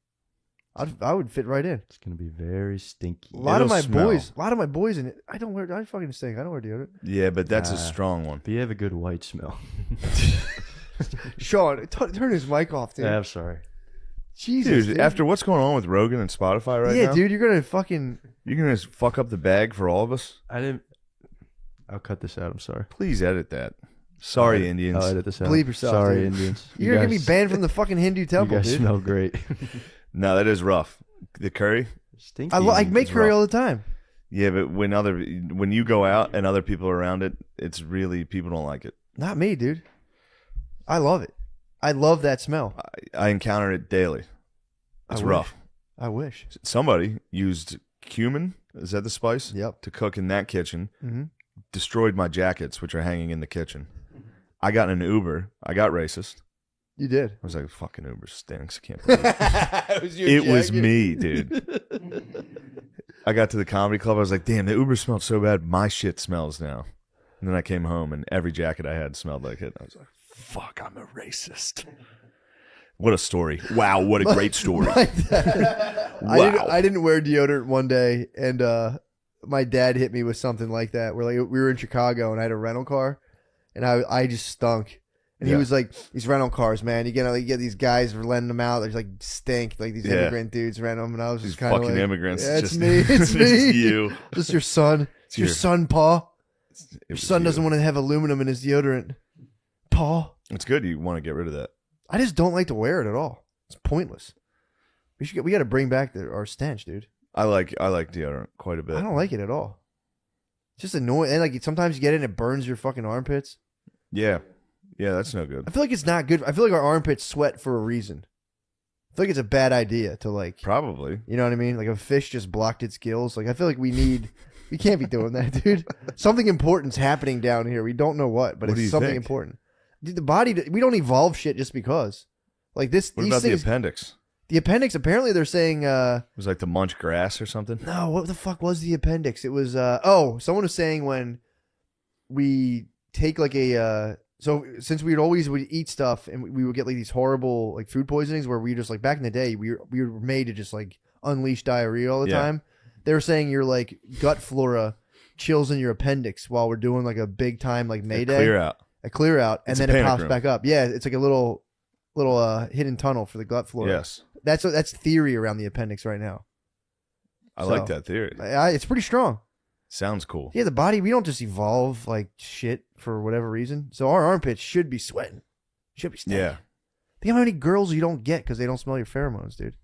I would fit right in. It's gonna be very stinky. A lot of It'll my smell. boys in it. I fucking stink. I don't wear deodorant. Yeah, but that's a Nah. strong one. But you have a good white smell. Sean, turn his mic off, dude. Yeah, I'm sorry. Jesus, Dude, after what's going on with Rogan and Spotify right yeah, now, dude, you're gonna fucking. you're gonna fuck up the bag for all of us. I'll cut this out. I'm sorry. Please edit that. Sorry, I'll Indians. edit this out. Bleep yourself, Sorry, dude. Indians. You're gonna be banned from the fucking Hindu You temple, guys dude. smell great. No, that is rough. The curry. Stinky. I make It's curry rough. all the time. Yeah, but when you go out and other people are around it, it's really people don't like it. Not me, dude. I love it. I love that smell. I encounter it daily. It's I rough. I wish. Somebody used cumin. Is that the spice? Yep. To cook in that kitchen. Mm-hmm. Destroyed my jackets, which are hanging in the kitchen. I got in an Uber. I got racist. You did. I was like, "Fucking Uber stinks." I can't believe it. It was me, dude. I got to the comedy club. I was like, "Damn, the Uber smelled so bad. My shit smells now." And then I came home, and every jacket I had smelled like it. I was like, "Fuck, I'm a racist." What a story! Wow, what a great story! Wow. I didn't wear deodorant one day, and my dad hit me with something like that. We were in Chicago, and I had a rental car, and I just stunk. And he Yeah. was like, "These rental cars, man, you get these guys for lending them out. They're like stink, like these Yeah. immigrant dudes rent them." And I was These just kind of fucking like, immigrants. "Yeah, it's just, me, it's me, It's you. It's your son. It's your son, Pa. It Your was son you. doesn't want to have aluminum in his deodorant, Pa. It's good. You want to get rid of that. I just don't like to wear it at all. It's pointless. We got to bring back our stench, dude. I like deodorant quite a bit. I don't like it at all. It's just annoying. And like sometimes you get it and it burns your fucking armpits. Yeah, that's no good. I feel like it's not good. I feel like our armpits sweat for a reason. I feel like it's a bad idea to like, Probably. you know what I mean? Like a fish just blocked its gills. Like I feel like we can't be doing that, dude. Something important's happening down here. We don't know what, but What do it's you something think? important. Dude, the body, we don't evolve shit just because. Like this, What these about things, the appendix? the appendix, apparently they're saying, It was like to munch grass or something. no, what the fuck was the appendix? It was someone was saying when we take like so since would eat stuff and we would get like these horrible like food poisonings where we just like back in the day we were made to just like unleash diarrhea all the Yeah. time. They were saying your like gut flora chills in your appendix while we're doing like a big time like Mayday, Clear out. a clear out, and It's a then it panic pops room. back up. Yeah, it's like a little hidden tunnel for the gut flora. Yes, That's theory around the appendix right now. I So, like that theory. It's pretty strong. Sounds cool. Yeah, the body, we don't just evolve like shit for whatever reason. So our armpits should be sweating. Should be stinking. Yeah. Think how many girls you don't get because they don't smell your pheromones, dude.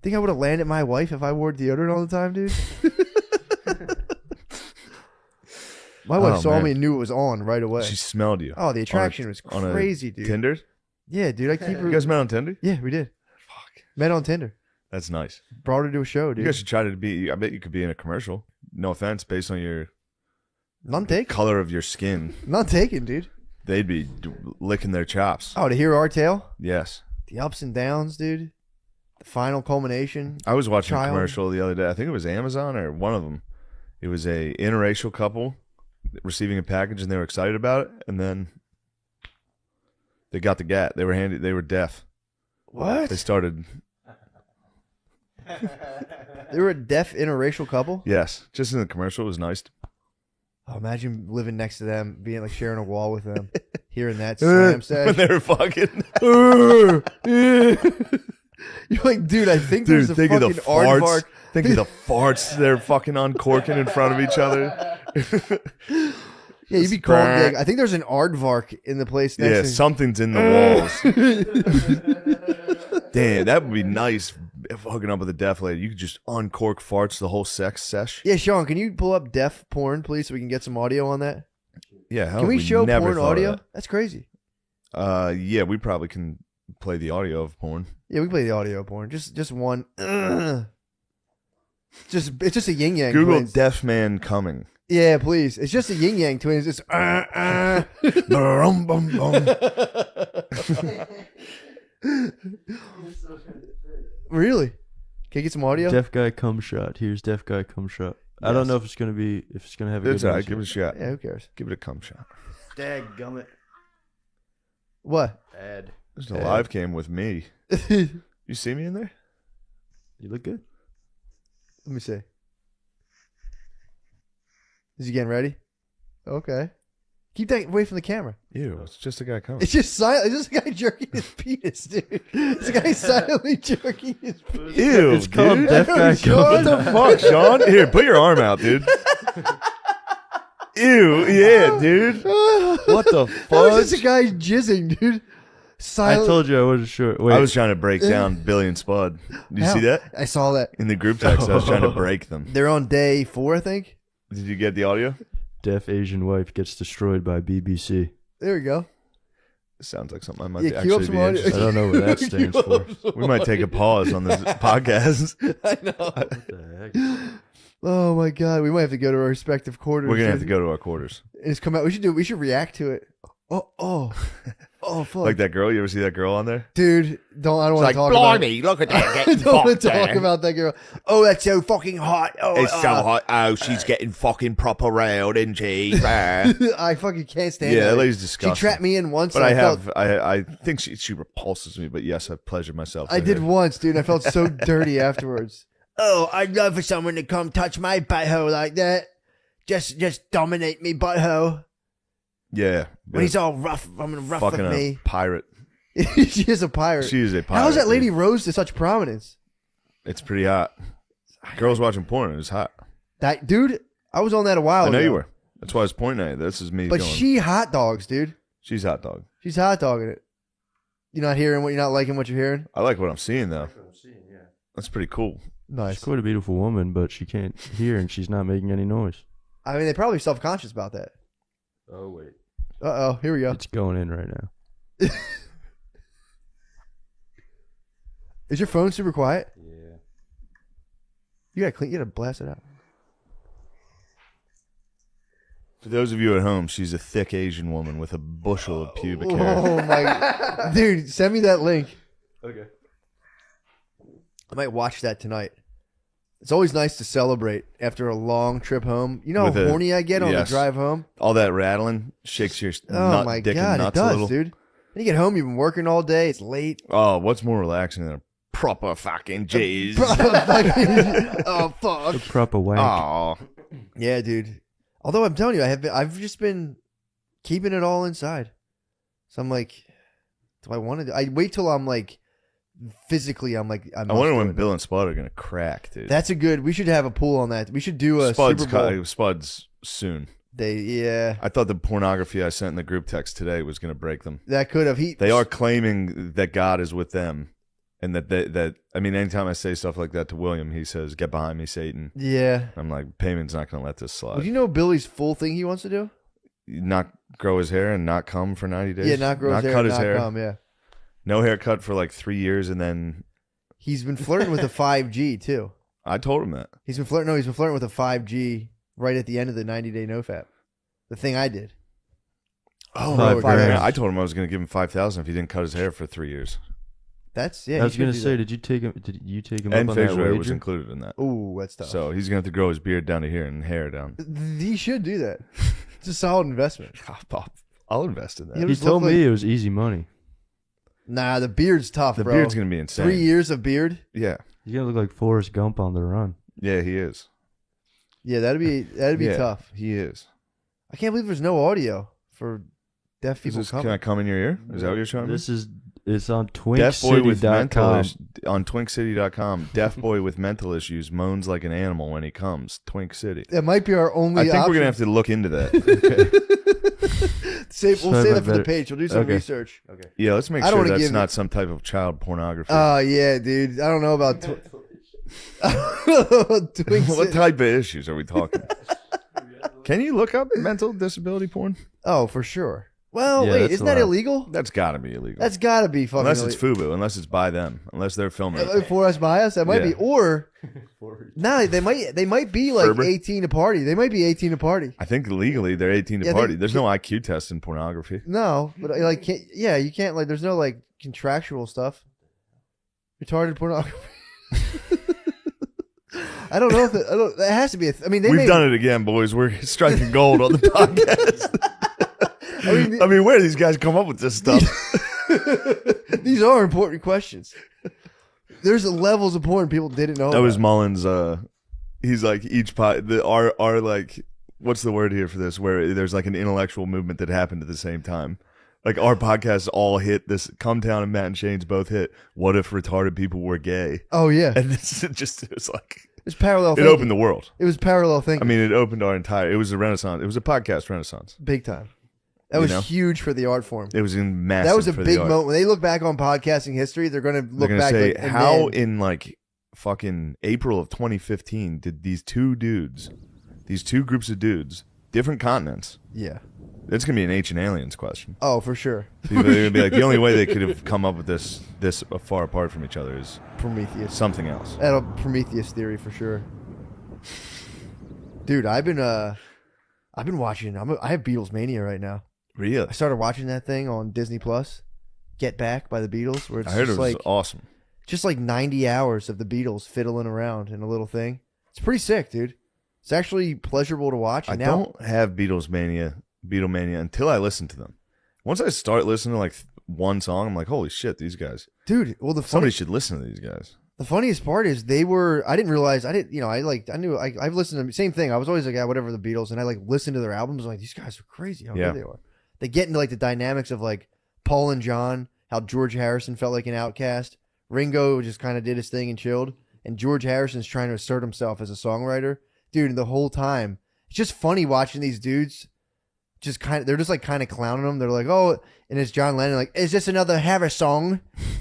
Think I would have landed my wife if I wore deodorant all the time, dude? My wife Oh, saw man. me and knew it was on right away. She smelled you. The attraction was on a crazy, dude. Tinder? Yeah, dude, I keep her. You guys met on Tinder? Yeah, we did. Fuck. Met on Tinder. That's nice. Brought her to a show, dude. You guys should try to be. I bet you could be in a commercial. No offense, based on your None taken. color of your skin. None taken, dude. They'd be licking their chops. Oh, to hear our tale? Yes. The ups and downs, dude. The final culmination. I was watching Child. a commercial the other day. I think it was Amazon or one of them. It was a interracial couple receiving a package and they were excited about it, and then they got the gat. They were deaf. What? They started. They were a deaf interracial couple? Yes, just in the commercial. It was nice. Oh, imagine living next to them, being like sharing a wall with them, hearing that slam When sesh. they were fucking. You're like, dude, I think there's a think of the fucking aardvark. farts. Think of the farts they're fucking uncorking in front of each other. Yeah, you'd be calling big. I think there's an aardvark in the place next Yeah, to something's in the walls. Damn, that would be nice. Hooking up with a deaf lady, you could just uncork farts the whole sex sesh. Yeah, Sean, can you pull up deaf porn, please, so we can get some audio on that? Yeah, hell, Can we show never porn thought of audio? that. That's crazy. Yeah, we probably can play the audio of porn. Yeah, we can play the audio porn. Just one. It's just a yin yang. Google twins. deaf man coming. Yeah, please. It's just a yin yang twins. It's Brum, bum, bum. Really? Can you get some audio? Deaf guy cum shot. Here's deaf guy cum shot. I don't know if it's gonna have a It's good all right. music. Give it a shot. Yeah, who cares? Give it a cum shot. Dadgummit. What? Ad. There's a live cam with me. Let You see me in there? You look good. me see. Is he getting ready? Okay. Keep that away from the camera. Ew, it's just a guy coming. It's just silent. It's just a guy jerking his penis, dude. This guy silently jerking his penis. Ew, It's called dude. deaf guy Sean, cum. What the fuck, Sean? Here, put your arm out, dude. Ew, yeah, dude. What the That was just fuck? a guy jizzing, dude. Silent. I told you I wasn't sure. Wait, I was trying to break down Billy and Spud. Did you How? see that? I saw that. In the group text, I was trying to break them. They're on day 4, I think. Did you get the audio? deaf Asian wife gets destroyed by BBC. There we go. Sounds like something I might Yeah, cue up actually some be audio. interested I don't know what that stands for. We might take a pause on this podcast. I know. What the heck? Oh my god, we might have to go to our respective quarters. We're gonna have to go to our quarters. And it's come out. We should react to it. Oh, fuck. Like that girl. You ever see that girl on there? Dude, I don't want to talk about it. look at that I getting don't want fucked to talk there. about that girl. Oh, that's so fucking hot. Oh, It's so hot. Oh, she's getting fucking proper railed, isn't she? Yeah, I fucking can't stand that her. lady's She disgusting. trapped me in once. But and I felt, have, I think she repulses me. But yes, I've pleasured myself. I with did her. once, dude. I felt so dirty afterwards. Oh, I'd love for someone to come touch my butthole like that. Just dominate me butthole. Yeah, When he's all rough, rough fucking with a me. pirate. She is a pirate. She is a pirate. How is that dude. lady rose to such prominence? It's pretty hot. Girls watching porn. It was hot. That dude, I was on that a while I ago. know you were. That's why I was pointing at you. This is me. But going, she hot dogs, dude. she's hot dog. She's hot dogging it. You're not hearing what you're not liking what you're hearing? I like what I'm seeing though. That's pretty cool. Nice. She's quite a beautiful woman, but she can't hear and she's not making any noise. I mean, they're probably self-conscious about that. Oh, wait. Uh-oh, here we go. It's going in right now. Is your phone super quiet? Yeah. You gotta blast it out. For those of you at home, she's a thick Asian woman with a bushel of pubic hair. Oh my, dude, send me that link. Okay. I might watch that tonight. It's always nice to celebrate after a long trip home. You know With how a- horny I get on the yes. drive home? All that rattling shakes your Oh my dick and god, it nuts a does, little. dude. Then you get home, you've been working all day, it's late. Oh, what's more relaxing than a proper fucking jizz? Oh fuck. The proper wank. Oh, Yeah, dude. Although I'm telling you, I've just been keeping it all inside. So I'm like, do I want to? I wait till I'm like physically. I'm like, I wonder when Bill and Spud are gonna crack, dude. That's a good. We should have a pool on that. We should do a Spud's Super Bowl. Spud's soon. Yeah, I thought the pornography I sent in the group text today was gonna break them. that could have. They are claiming that God is with them, and that I mean, anytime I say stuff like that to William, he says, "Get behind me, Satan." Yeah. I'm like, Payman's not gonna let this slide. Well, do you know Billy's full thing he wants to do? Not grow his hair and not come for 90 days. Yeah, not grow his hair, cut and his not hair. come. Yeah. No haircut for like 3 years, and then He's been flirting with a 5G too. I told him that. He's been flirting. No, he's been flirting with a 5G right at the end of the 90-day NoFap. The thing I did. Oh, $5 grand. I told him I was going to give him $5,000 if he didn't cut his hair for 3 years. That's yeah. I was gonna say, did you take him? Did you take him And up on that facial hair was wager? included in that. Ooh, that's tough. So he's going to have to grow his beard down to here and hair down. He should do that. It's a solid investment. I'll invest in that. You know, He just told look me it was easy money. Nah, the beard's tough, The bro. beard's going to be insane. 3 years of beard. Yeah. He's gonna look like Forrest Gump on the run. Yeah, he is. Yeah, that'd be Yeah, tough. He is. I can't believe there's no audio for deaf people Can I coming. come in your ear? Is that what you're showing me? It's on Deaf boy with mental twinkcity.com. issues on twinkcity.com. Deaf boy with mental issues moans like an animal when he comes. Twink City. That might be our only I think option. we're gonna have to look into that. We'll save Sorry, that my for the better- page. We'll do some Okay. research. Okay. Yeah, let's make I don't sure wanna that's give not some type of child pornography. Oh yeah, dude. I don't know about Twink What City. type of issues are we talking? Can you look up mental disability porn? Oh, for sure. Well, Yeah, wait, that's isn't that allowed. illegal? That's got to be illegal. That's got to be fucking unless it's illegal. FUBU, unless it's by them, unless they're filming it. For us by us, that might Yeah. be. Or no, they might be like Ferber? 18 to party. They might be 18 to party. I think legally they're 18 to Yeah, party. There's no IQ test in pornography. No, but like, you can't like. There's no like contractual stuff. Retarded pornography. I don't know if it has to be. I mean, We've done it again, boys. We're striking gold on the podcast. I mean, where do these guys come up with this stuff? These are important questions. There's levels of porn people didn't know. That was about. Mullins. He's like our like, what's the word here for this? Where there's like an intellectual movement that happened at the same time. Like our podcasts all hit this. Come Town and Matt and Shane's both hit. What if retarded people were gay? Oh yeah, And this it was like it's parallel. it Thinking. opened the world. It was parallel I thinking. mean, it opened our entire. It was a renaissance. It was a podcast renaissance. Big time. That You was know? huge for the art form. It was in massive. That was a for the big art. moment. When they look back on podcasting history, they're going to They're look gonna back say, like, and how then- in like fucking April of 2015 did these two dudes, these two groups of dudes, different continents? Yeah. It's gonna be an ancient aliens question. Oh, for sure. People are gonna be like, the only way they could have come up with this far apart from each other is Prometheus. something else. That Prometheus theory for sure. Dude, I've been watching. I have Beatles mania right now. Really? I started watching that thing on Disney Plus, Get Back by the Beatles, where it's I heard it just was like awesome. just like 90 hours of the Beatles fiddling around in a little thing. It's pretty sick, dude. It's actually pleasurable to watch. I And now, don't have Beatlemania until I listen to them. Once I start listening to like one song, I'm like, holy shit, these guys. dude. Well, Somebody should listen to these guys. the funniest part is I didn't realize I've listened to them, same thing. I was always like, yeah, whatever, the Beatles, and I like listened to their albums. I'm like, these guys are crazy how Yeah. good they are. They get into like the dynamics of like Paul and John, how George Harrison felt like an outcast. Ringo just kind of did his thing and chilled, and George Harrison's trying to assert himself as a songwriter, dude. And the whole time, it's just funny watching these dudes. They're just like kind of clowning them. They're like, oh, and it's John Lennon, like, is this another Harris song?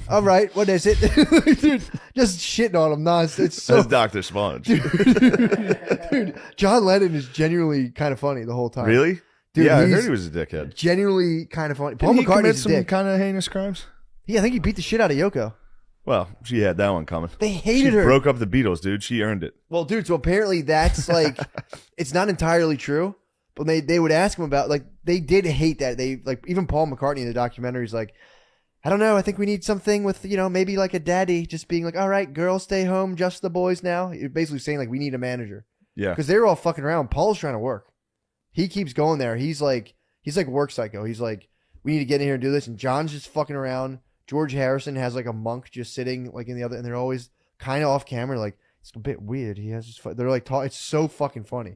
All right, what is it? Dude, just shitting on him. It's so That's Dr. Sponge. dude, John Lennon is genuinely kind of funny the whole time. Really? Dude, yeah, I he's heard he was a dickhead. genuinely kind of funny. Didn't he commit McCartney's a some dick. kind of heinous crimes? Yeah, I think he beat the shit out of Yoko. Well, she had that one coming. They She hated her. broke up the Beatles, dude. She earned it. Well, dude, so apparently that's like, it's not entirely true, but they would ask him about, like, they did hate that. They, like, even Paul McCartney in the documentary is like, I don't know, I think we need something with, maybe like a daddy just being like, all right, girls stay home, just the boys now. You're basically saying, like, we need a manager. Yeah. Because they were all fucking around. Paul's trying to work. He keeps going there. He's like work psycho. He's like, we need to get in here and do this. And John's just fucking around. George Harrison has like a monk just sitting like in the other, and they're always kind of off camera. Like, it's a bit weird. He has just, they're like, it's so fucking funny.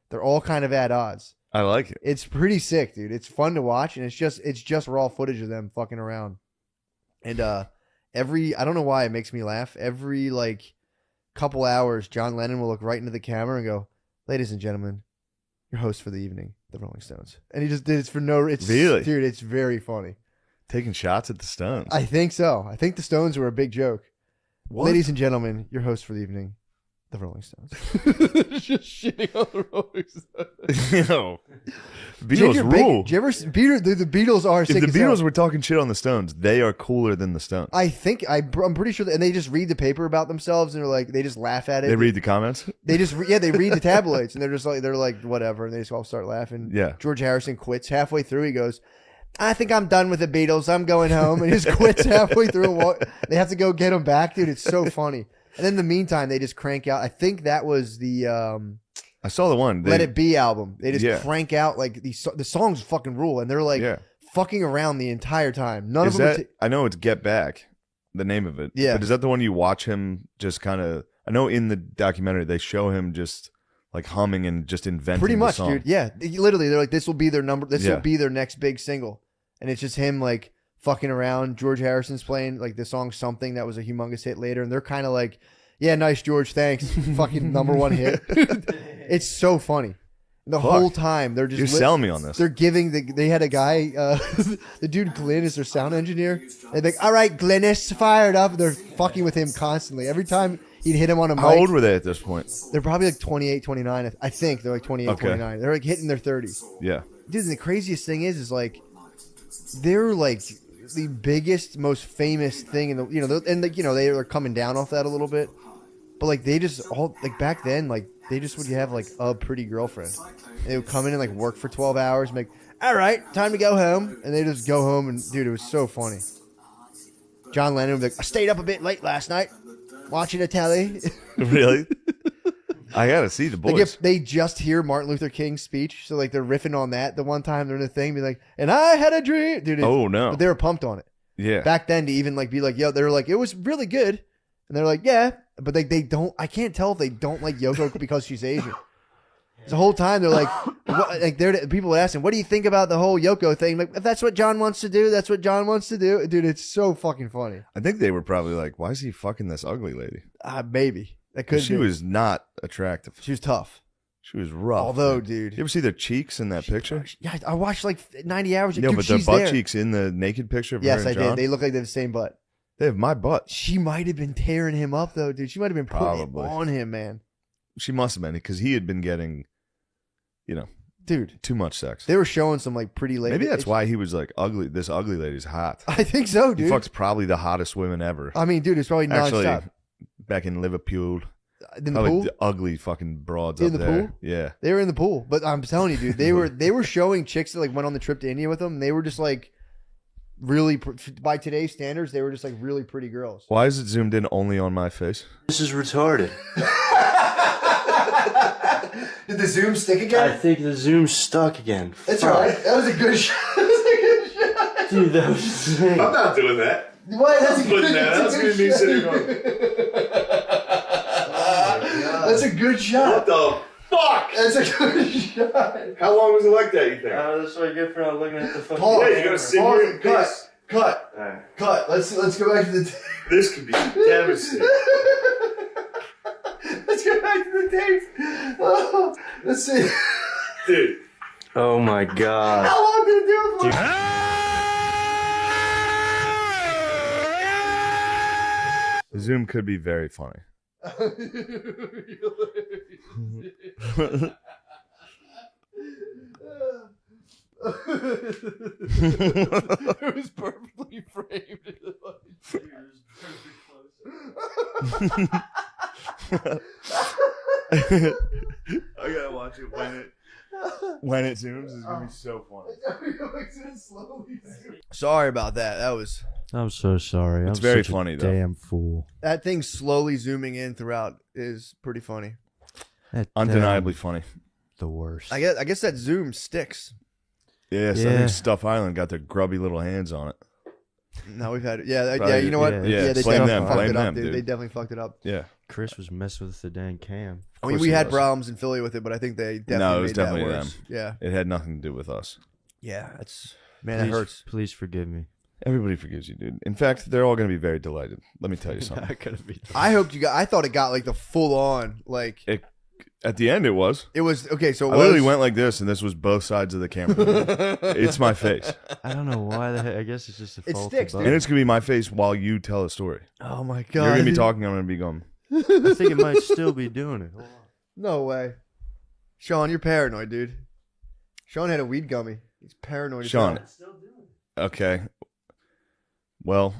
They're all kind of at odds. I like it. It's pretty sick, dude. It's fun to watch, and it's just raw footage of them fucking around. And I don't know why it makes me laugh. Every like couple hours, John Lennon will look right into the camera and go, "Ladies and gentlemen, your host for the evening, the Rolling Stones." And he just did it for no. It's Really? dude. It's very funny. Taking shots at the Stones. I think so. I think the Stones were a big joke. What? Ladies and gentlemen, your host for the evening, The Rolling Stones. Just shitting on the Rolling Stones. Yo, Beatles rule. Do you ever see the Beatles are If sick the as hell. Beatles were talking shit on the Stones, they are cooler than the Stones. I'm pretty sure that, and they just read the paper about themselves and they're like, they just laugh at it. They read the comments. They just they read the tabloids and they're like whatever, and they just all start laughing. Yeah. George Harrison quits halfway through. He goes, I think I'm done with the Beatles. I'm going home, and he just quits halfway through. They have to go get him back, dude. It's so funny. And then in the meantime, they just crank out. I think that was the I saw the one. Let It Be album. They just crank out like the songs fucking rule, and they're like fucking around the entire time. None Is of them. that, I know it's Get Back, the name of it. Yeah. But is that the one you watch him just kind of? I know in the documentary they show him just like humming and just inventing. Pretty much, the song. dude. Yeah, literally, they're like, this will be their number. This will be their next big single, and it's just him like fucking around. George Harrison's playing like the song Something that was a humongous hit later, and they're kind of like, yeah, nice, George, thanks. Fucking #1 hit. It's so funny. The whole time they're just You're selling me on this. They're giving they had a guy, the dude Glenn is their sound engineer. They're like, all right, Glennis, fired up. They're fucking with him constantly. Every time he'd hit him on a mic. How old were they at this point? They're probably like 28, 29. I think they're like 28, Okay. 29. They're like hitting their 30s. Yeah. Dude, and the craziest thing is like they're like the biggest, most famous thing in the they are coming down off that a little bit, but like they just all like back then like they just would have like a pretty girlfriend. And they would come in and like work for 12 hours, and be like, all right, time to go home, and they just go home and dude, it was so funny. John Lennon would be like, I stayed up a bit late last night watching a telly. Really? I gotta see the boys. Like if they just hear Martin Luther King's speech, so like they're riffing on that the one time they're in the thing, be like, and I had a dream, dude. Oh no, but they were pumped on it. Yeah. Back then to even like be like, yo, they're like, it was really good, and they're like, yeah, but like they don't. I can't tell if they don't like Yoko because she's Asian. The whole time they're like, what, like people would ask him, what do you think about the whole Yoko thing? Like, if that's what John wants to do, that's what John wants to do, dude. It's so fucking funny. I think they were probably like, why is he fucking this ugly lady? Maybe that could. She was not attractive. She was tough. She was rough. Although, man. dude, You ever see their cheeks in that picture? Yeah, I watched like 90 hours. No, Dude, but their she's butt there. cheeks in the naked picture of her Yes, and I John, did. They look like they have the same butt. They have my butt. She might have been tearing him up, though, dude. She might have been putting it Probably. on him, man. She must have been because he had been getting, Dude, too much sex. they were showing some like pretty late. Maybe that's why he was like ugly. This ugly lady's hot. I think so, He dude. fucks probably the hottest women ever. I mean, dude, it's probably Actually, nonstop. back in Liverpool, In the probably pool? the ugly fucking broads In up the there. pool? Yeah. They were in the pool, but I'm telling you, dude, they were showing chicks that like went on the trip to India with them. They were just like really, by today's standards, they were just like really pretty girls. Why is it zoomed in only on my face? This is retarded. Did the zoom stick I again? think the zoom's stuck again. That's all right. That was a good shot. That was a good shot. Dude, that was sick. not doing that. What? That's a good, That's that's a gonna be good sitting shot. on. That's a good shot. the fuck? That's a good shot. How long was it like that? You think? That's what I get for not looking at the fucking Pause. Yeah, you gotta sit Pause. here and piss. Cut. Alright. Cut. Let's go back to the. This could be devastating. Let's go back to the tape. Oh, let's see. Dude. Oh my god. How long did it do it for? The zoom could be very funny. It was perfectly framed. I gotta watch it when it zooms. It's gonna be so funny. Sorry about that. I'm so sorry. It's I'm very such funny, a though. damn fool. That thing slowly zooming in throughout is pretty funny. Undeniably funny. The worst. I guess that zoom sticks. Yeah, so I Yeah. think Stuff Island got their grubby little hands on it. No, we've had it. Yeah, Probably- you know what? yeah. They Blame definitely them, fucked blame it up, them, dude. dude. They definitely fucked it up. Yeah. Chris was messing with the dang cam. I mean, course we he had was. problems in Philly with it, but I think they definitely No, it was made definitely that worse. Yeah, It had nothing to do with us. yeah. That's man, that Please- hurts. Please forgive me. Everybody forgives you, dude. In fact, they're all going to be very delighted. Let me tell you something. I hoped you got. I thought it got like the full on. Like At the end, it was. it was okay. So it I was, literally went like this, and this was both sides of the camera. It's my face. I don't know why the heck. I guess it's just a It faulty sticks, button. dude. And it's going to be my face while you tell a story. Oh my god! You're going to be talking, I'm going to be going. I think it might still be doing it. Hold on. No way. Sean, you're paranoid, dude. Sean had a weed gummy. He's paranoid. Sean. Okay. Well.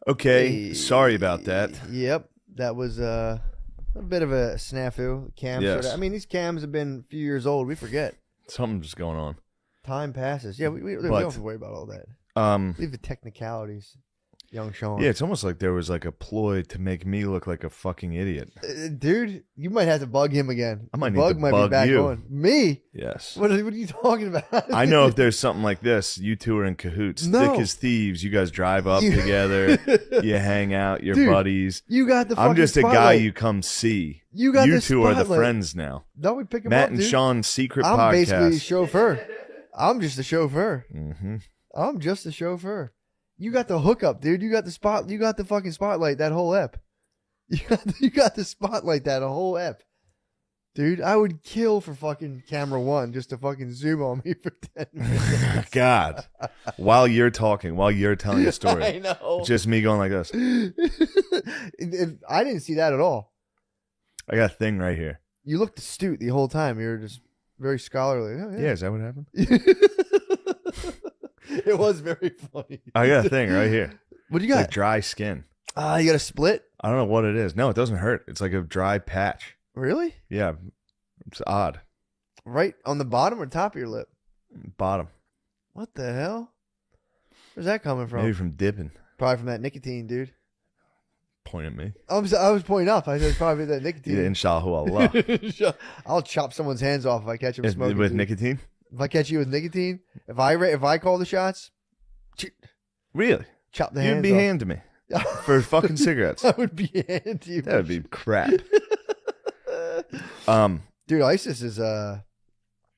Okay. Hey. Sorry about that. Yep. That was a bit of a snafu. Cam. Yes. I mean, these cams have been a few years old. We forget. Something's going on. Time passes. Yeah, we don't have to worry about all that. Leave the technicalities, young Sean. Yeah, it's almost like there was like a ploy to make me look like a fucking idiot. Dude, you might have to bug him again. I might The need to might bug be back you. on. Me? Yes. What are you talking about? I know if there's something like this, you two are in cahoots. No. Thick as thieves. You guys drive up together. You hang out. You're Dude, buddies. You got the. I'm just a spotlight. guy you come see. You got You the two are the spotlight. friends now. No, we pick him Matt up, and dude. Sean's secret I'm podcast. basically the chauffeur. I'm just the chauffeur. Mm-hmm. I'm just the chauffeur. You got the hookup, dude. You got the spot. You got the fucking spotlight. That whole ep. You got the spotlight. That whole ep. Dude, I would kill for fucking camera one just to fucking zoom on me for 10 minutes. God. While you're talking, while you're telling the story. I know. It's just me going like this. I didn't see that at all. I got a thing right here. You looked astute the whole time. You were just very scholarly. Oh, Yeah, is that what happened? It was very funny. I got a thing right here. What do you It's got? like dry skin. You got a split? I don't know what it is. No, it doesn't hurt. It's like a dry patch. Really? Yeah. It's odd. Right on the bottom or top of your lip? Bottom. What the hell? Where's that coming from? Maybe from dipping. Probably from that nicotine, dude. Point at me. I was pointing up. I said it's probably that nicotine. Yeah, inshallah. I'll chop someone's hands off if I catch him smoking. With dude. nicotine? If I catch you with nicotine, if I call the shots, Really? chop the You'd hands be off. hand to me for fucking cigarettes. I would be hand to you. That would be crap. Dude, ISIS is I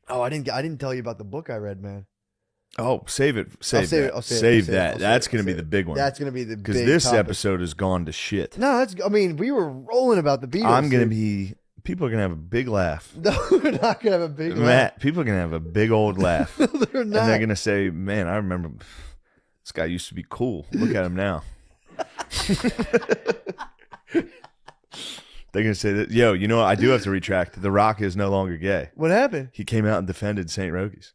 didn't tell you about the book I read, man. Oh, save it. Save that. Save it. That. That's going to be the big one. That's gonna be the Because big this topic. episode has gone to shit. No, we were rolling about the Beatles. I'm going to dude. people are going to have a big laugh. No, we're not gonna have a big Matt, people are going to have a big old laugh. laugh. They're And not. they're going to say, man, I remember this guy used to be cool. Look at him now. They're going to say that, yo, you know what? I do have to retract. The Rock is no longer gay. What happened? He came out and defended St. Rogies.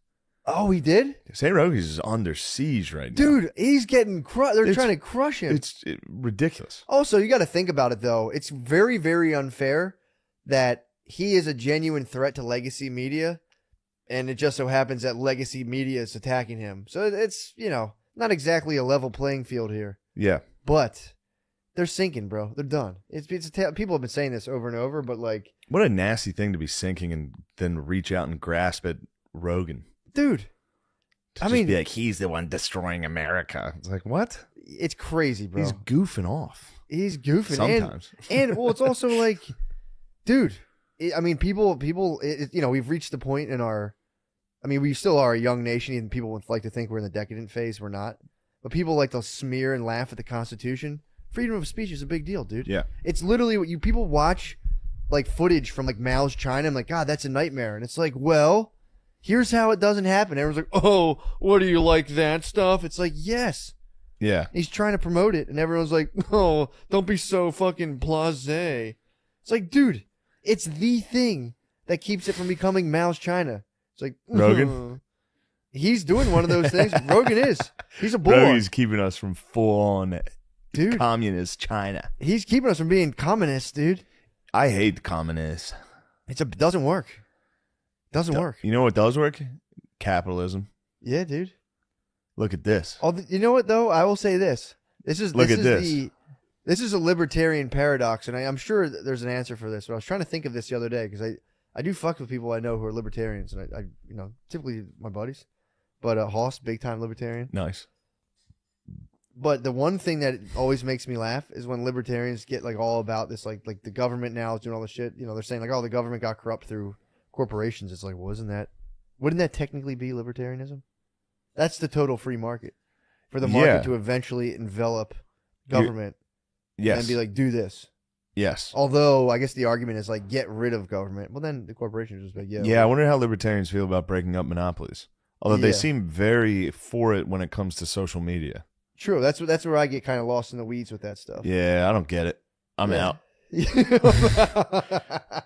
Oh, he did? St. Rogies is under siege right now. Dude, he's getting crushed. They're It's- trying to crush him. It's ridiculous. Also, you got to think about it, though. It's very, very unfair that he is a genuine threat to legacy media, and it just so happens that legacy media is attacking him. So it's, not exactly a level playing field here. Yeah. But they're sinking, bro. They're done. People have been saying this over and over, but like, What a nasty thing to be sinking and then reach out and grasp at Rogan. dude, To I just mean- be like, he's the one destroying America. It's like, what? it's crazy, bro. He's goofing off. He's goofing. Sometimes. And well, it's also like, dude, people, we've reached the point in we still are a young nation, and people would like to think we're in the decadent phase. We're not. But people like to smear and laugh at the Constitution. Freedom of speech is a big deal, dude. Yeah. It's literally what people watch, like footage from like Mao's China. I'm like, God, that's a nightmare. And it's like, well, here's how it doesn't happen. Everyone's like, oh, what do you like that stuff? It's like, yes. Yeah. He's trying to promote it, and everyone's like, oh, don't be so fucking blasé. It's like, dude, it's the thing that keeps it from becoming Mao's China. It's like, Rogan? He's doing one of those things. Rogan is. He's a bull. Rogan's keeping us from full-on Dude, communist China. he's keeping us from being communists, dude. I hate the communists. It doesn't work. Doesn't work. You know what does work? Capitalism. Yeah, dude. Look at this. You know what though? I will say this. This is a libertarian paradox, and I'm sure that there's an answer for this. But I was trying to think of this the other day because I do fuck with people I know who are libertarians, and I typically my buddies, but Hoss, big time libertarian. Nice. But the one thing that always makes me laugh is when libertarians get like all about this, like the government now is doing all this shit. They're saying like, oh, the government got corrupt through corporations. It's like, wouldn't that technically be libertarianism? That's the total free market for the market to eventually envelop government Yes. and be like, do this. Yes. Although I guess the argument is like, get rid of government. Well, then the corporations just like, Yeah, I wonder how libertarians feel about breaking up monopolies. Although they Yeah. seem very for it when it comes to social media. True. That's where I get kind of lost in the weeds with that stuff. Yeah, I don't get it. I'm Yeah. out.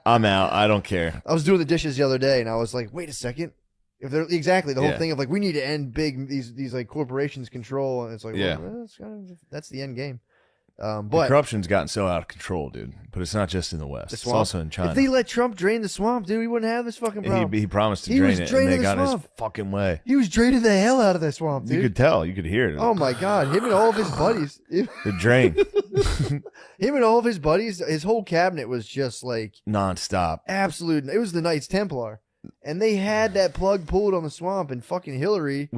I'm out. I don't care. I was doing the dishes the other day, and I was like, "Wait a second! If they're exactly the whole Yeah. thing of like we need to end these like corporations control, and it's like, Yeah. well, that's the end game." The But corruption's gotten so out of control, dude. But it's not just in the West. the It's swamp. also in China. If they let Trump drain the swamp, dude, we wouldn't have this fucking problem. He promised to He drain was it, and draining they the got in his swamp. fucking way. He was draining the hell out of that swamp, dude. You could tell. You could hear it. Oh my god, him and all of his buddies. The drain. Him and all of his buddies, his whole cabinet was just like Nonstop. absolute. It was the Knights Templar, and they had that plug pulled on the swamp, and fucking Hillary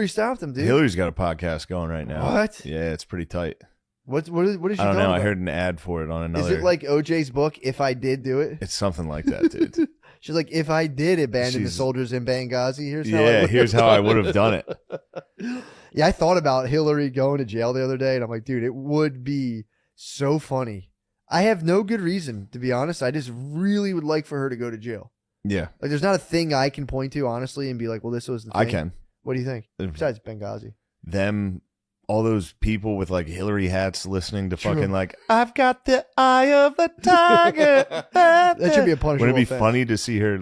stopped them, dude. Hillary's got a podcast going right now. What? Yeah, it's pretty tight. What is she I don't talking know. about? I heard an ad for it on another. Is it like OJ's book? If I did do it, It's something like that, dude. she's like, if I did abandon the She's- soldiers in Benghazi, here's how. I Yeah, would. here's how I would have done it. Yeah, I thought about Hillary going to jail the other day, and I'm like, dude, it would be so funny. I have no good reason, to be honest. I just really would like for her to go to jail. Yeah, Like, there's not a thing I can point to, honestly, and be like, well, this was the thing. I can. What do you think? Besides Benghazi. Them, all those people with like Hillary hats listening to True. fucking like, I've got the eye of a tiger. That should be a punishable Wouldn't it be offense. funny to see her,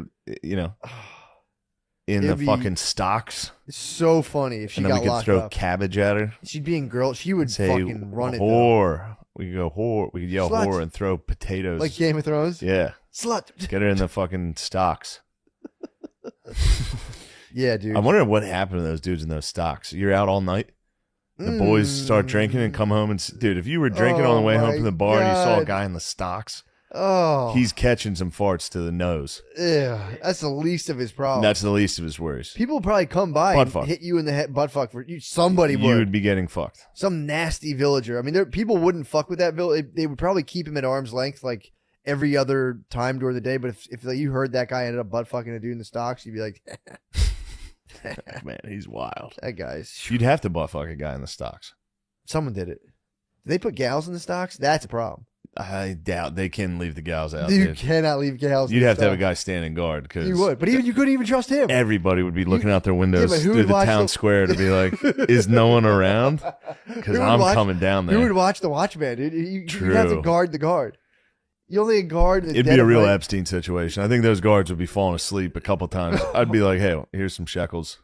in It'd the be fucking stocks? It's so funny if she And then we got could locked throw up. cabbage at her. She'd be in girl. She would Say, fucking run it, though. whore. We could go whore. We could yell Slut. whore and throw potatoes. Like Game of Thrones. Yeah. Slut. Get her in the fucking stocks. Yeah, dude. I'm wondering what happened to those dudes in those stocks. You're out all night. The boys start drinking and come home and dude, if you were drinking on the way home my from the bar and you saw a God. guy in the stocks, Oh, he's catching some farts to the nose. yeah. That's the least of his problems. That's the least of his worries. People would probably come by Butt and fuck. hit you in the head, butt fuck for you. Somebody You would. would be getting fucked. Some nasty villager. I mean, people wouldn't fuck with that village. They would probably keep him at arm's length like every other time during the day. But if like, you heard that guy ended up butt fucking a dude in the stocks, you'd be like, Man, he's wild. that guy's. You'd have to butt fuck a guy in the stocks. Someone did it. Did they put gals in the stocks? That's a problem. I doubt they can leave the gals out. You dude. cannot leave gals. in You'd the have to have a stocks. guy standing guard because You would, but even you couldn't even trust him. everybody would be looking out their windows but who through would the watch town the- sure to be like, is no one around? Because Who would I'm watch- coming down You would there. watch the watchman, dude. You have to True. guard the guard. You only guard. in the It'd dead be a of real night. Epstein situation. I think those guards would be falling asleep a couple times. I'd be like, hey, here's some shekels.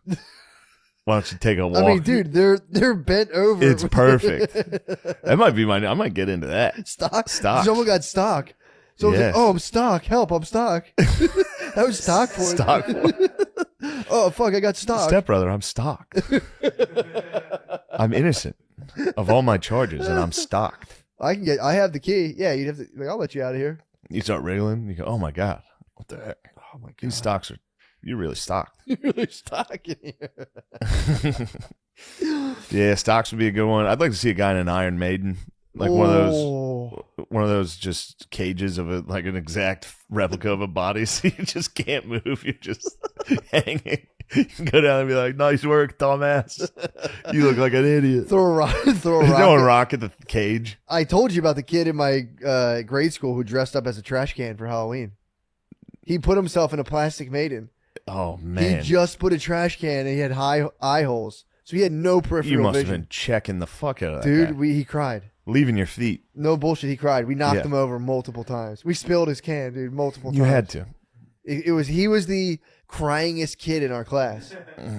Why don't you take a walk? I mean, dude, they're bent over. It's perfect. That might be I might get into that. stock. Stock. Someone got stock. So it's like, Yes. oh, I'm stock. Help, I'm stock. That was stock for it. Stock. Oh fuck, I got stock. Stepbrother, I'm stocked. I'm innocent of all my charges, and I'm stocked. I have the key. Yeah, you'd have to. Like, I'll let you out of here. You start wriggling. You go, oh my god, what the heck? Oh my god, These stocks are. You're really stocked. you're really stock in here. Yeah, stocks would be a good one. I'd like to see a guy in an Iron Maiden, like one of those just cages of like an exact replica of a body, so you just can't move. You're just hanging. You can go down and be like, "Nice work, dumbass. You look like an idiot." Throw a rock. Throw a He's rock. throwing a rock at the cage. I told you about the kid in my grade school who dressed up as a trash can for Halloween. He put himself in a plastic maiden. Oh man, He just put a trash can and he had high eye holes. So he had no peripheral you must vision. have been checking the fuck out of that Dude, guy. he cried. Leaving your feet. No bullshit, he cried. We knocked Yeah. him over multiple times. We spilled his can, dude, multiple times. You had to. He was the cryingest kid in our class.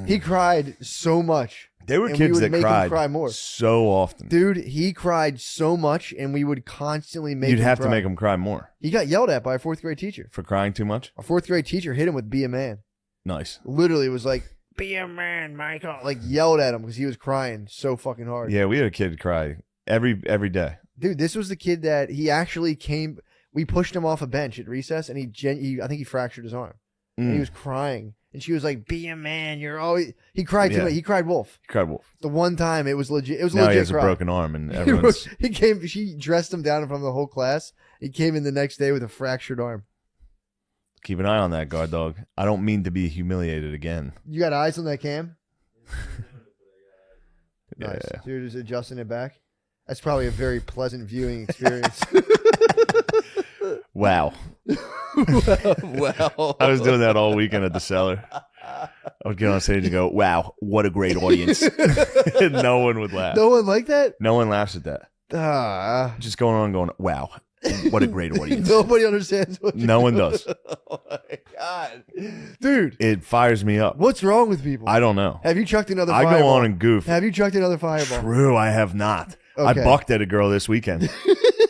He cried so much. There were And we kids would that make him cried cry more. so often. Dude, he cried so much and we would constantly make You'd him have cry. to make him cry more He got yelled at by a 4th grade teacher. for crying too much. Our 4th grade teacher hit him with "Be a Man." Nice. Literally was like, "Be a man, Michael." Like yelled at him because he was crying so fucking hard. Yeah, we had a kid cry every day. Dude, this was the kid that he actually came. We pushed him off a bench at recess, and he I think he fractured his arm. And he was crying, and she was like, "Be a man, you're always." He cried too Yeah. much. He cried wolf. He cried wolf. The one time it was legit. It was a Now legit he has cry. a broken arm, and everyone's He came. She dressed him down in front of the whole class. He came in the next day with a fractured arm. keep an eye on that guard dog. I don't mean to be humiliated again. You got eyes on that cam? Yeah. Nice. So you're just adjusting it back. That's probably a very pleasant viewing experience. Wow. Well, I was doing that all weekend at the cellar. I would get on stage and go, "Wow, what a great audience!" And no one would laugh. No one like that. No one laughs at that. Just going on, going, "Wow, what a great audience!" Nobody understands. No one does. Oh my god, dude! It fires me up. What's wrong with people? I don't know. Have you chucked another? I fireball? go on and goof. Have you chucked another fireball? True, I have not. Okay. I bucked at a girl this weekend.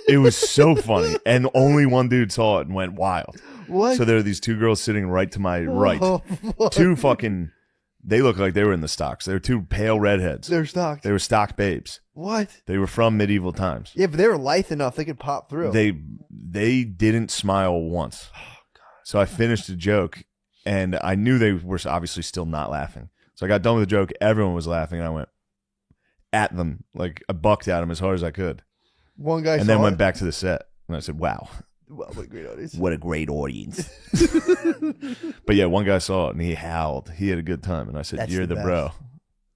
It was so funny, and only one dude saw it and went wild. What? So there are these two girls sitting right to my right. Oh, fuck. Two fucking. They look like they were in the stocks. They were two pale redheads. They're stocked. They were stock babes. What? They were from medieval times. Yeah, but they were lithe enough they could pop through. They didn't smile once. So I finished the joke, and I knew they were obviously still not laughing. So I got done with the joke. Everyone was laughing, and I went at them. Like, I bucked at them as hard as I could. One guy And saw then it. went back to the set. And I said, wow. Well, what a great audience. What a great audience. But yeah, one guy saw it, and he howled. He had a good time. And I said, That's you're the the bro. best.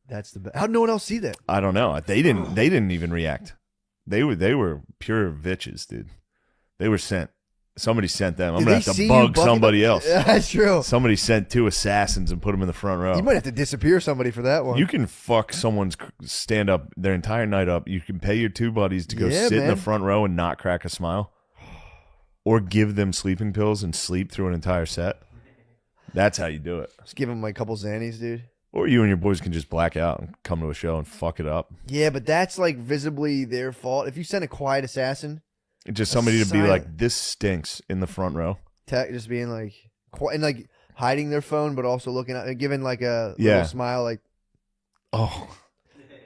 That's the best. How'd no one else see that? I don't know. They didn't even react. They were pure bitches, dude. They were sent. Somebody sent them. I'm Did gonna they have see to you bug bucking somebody them? else. That's true. Somebody sent two assassins and put them in the front row. You might have to disappear somebody for that one. You can fuck someone's stand up their entire night up. You can pay your two buddies to go Yeah, sit in the man. front row and not crack a smile, or give them sleeping pills and sleep through an entire set. That's how you do it. Just give them like a couple Xannies, dude. Or you and your boys can just black out and come to a show and fuck it up. Yeah, but that's like visibly their fault. If you send a quiet assassin, It's just somebody to be silent- like, this stinks in the front row. just being like, and like hiding their phone, but also looking at, giving like a Yeah. little smile, like Oh,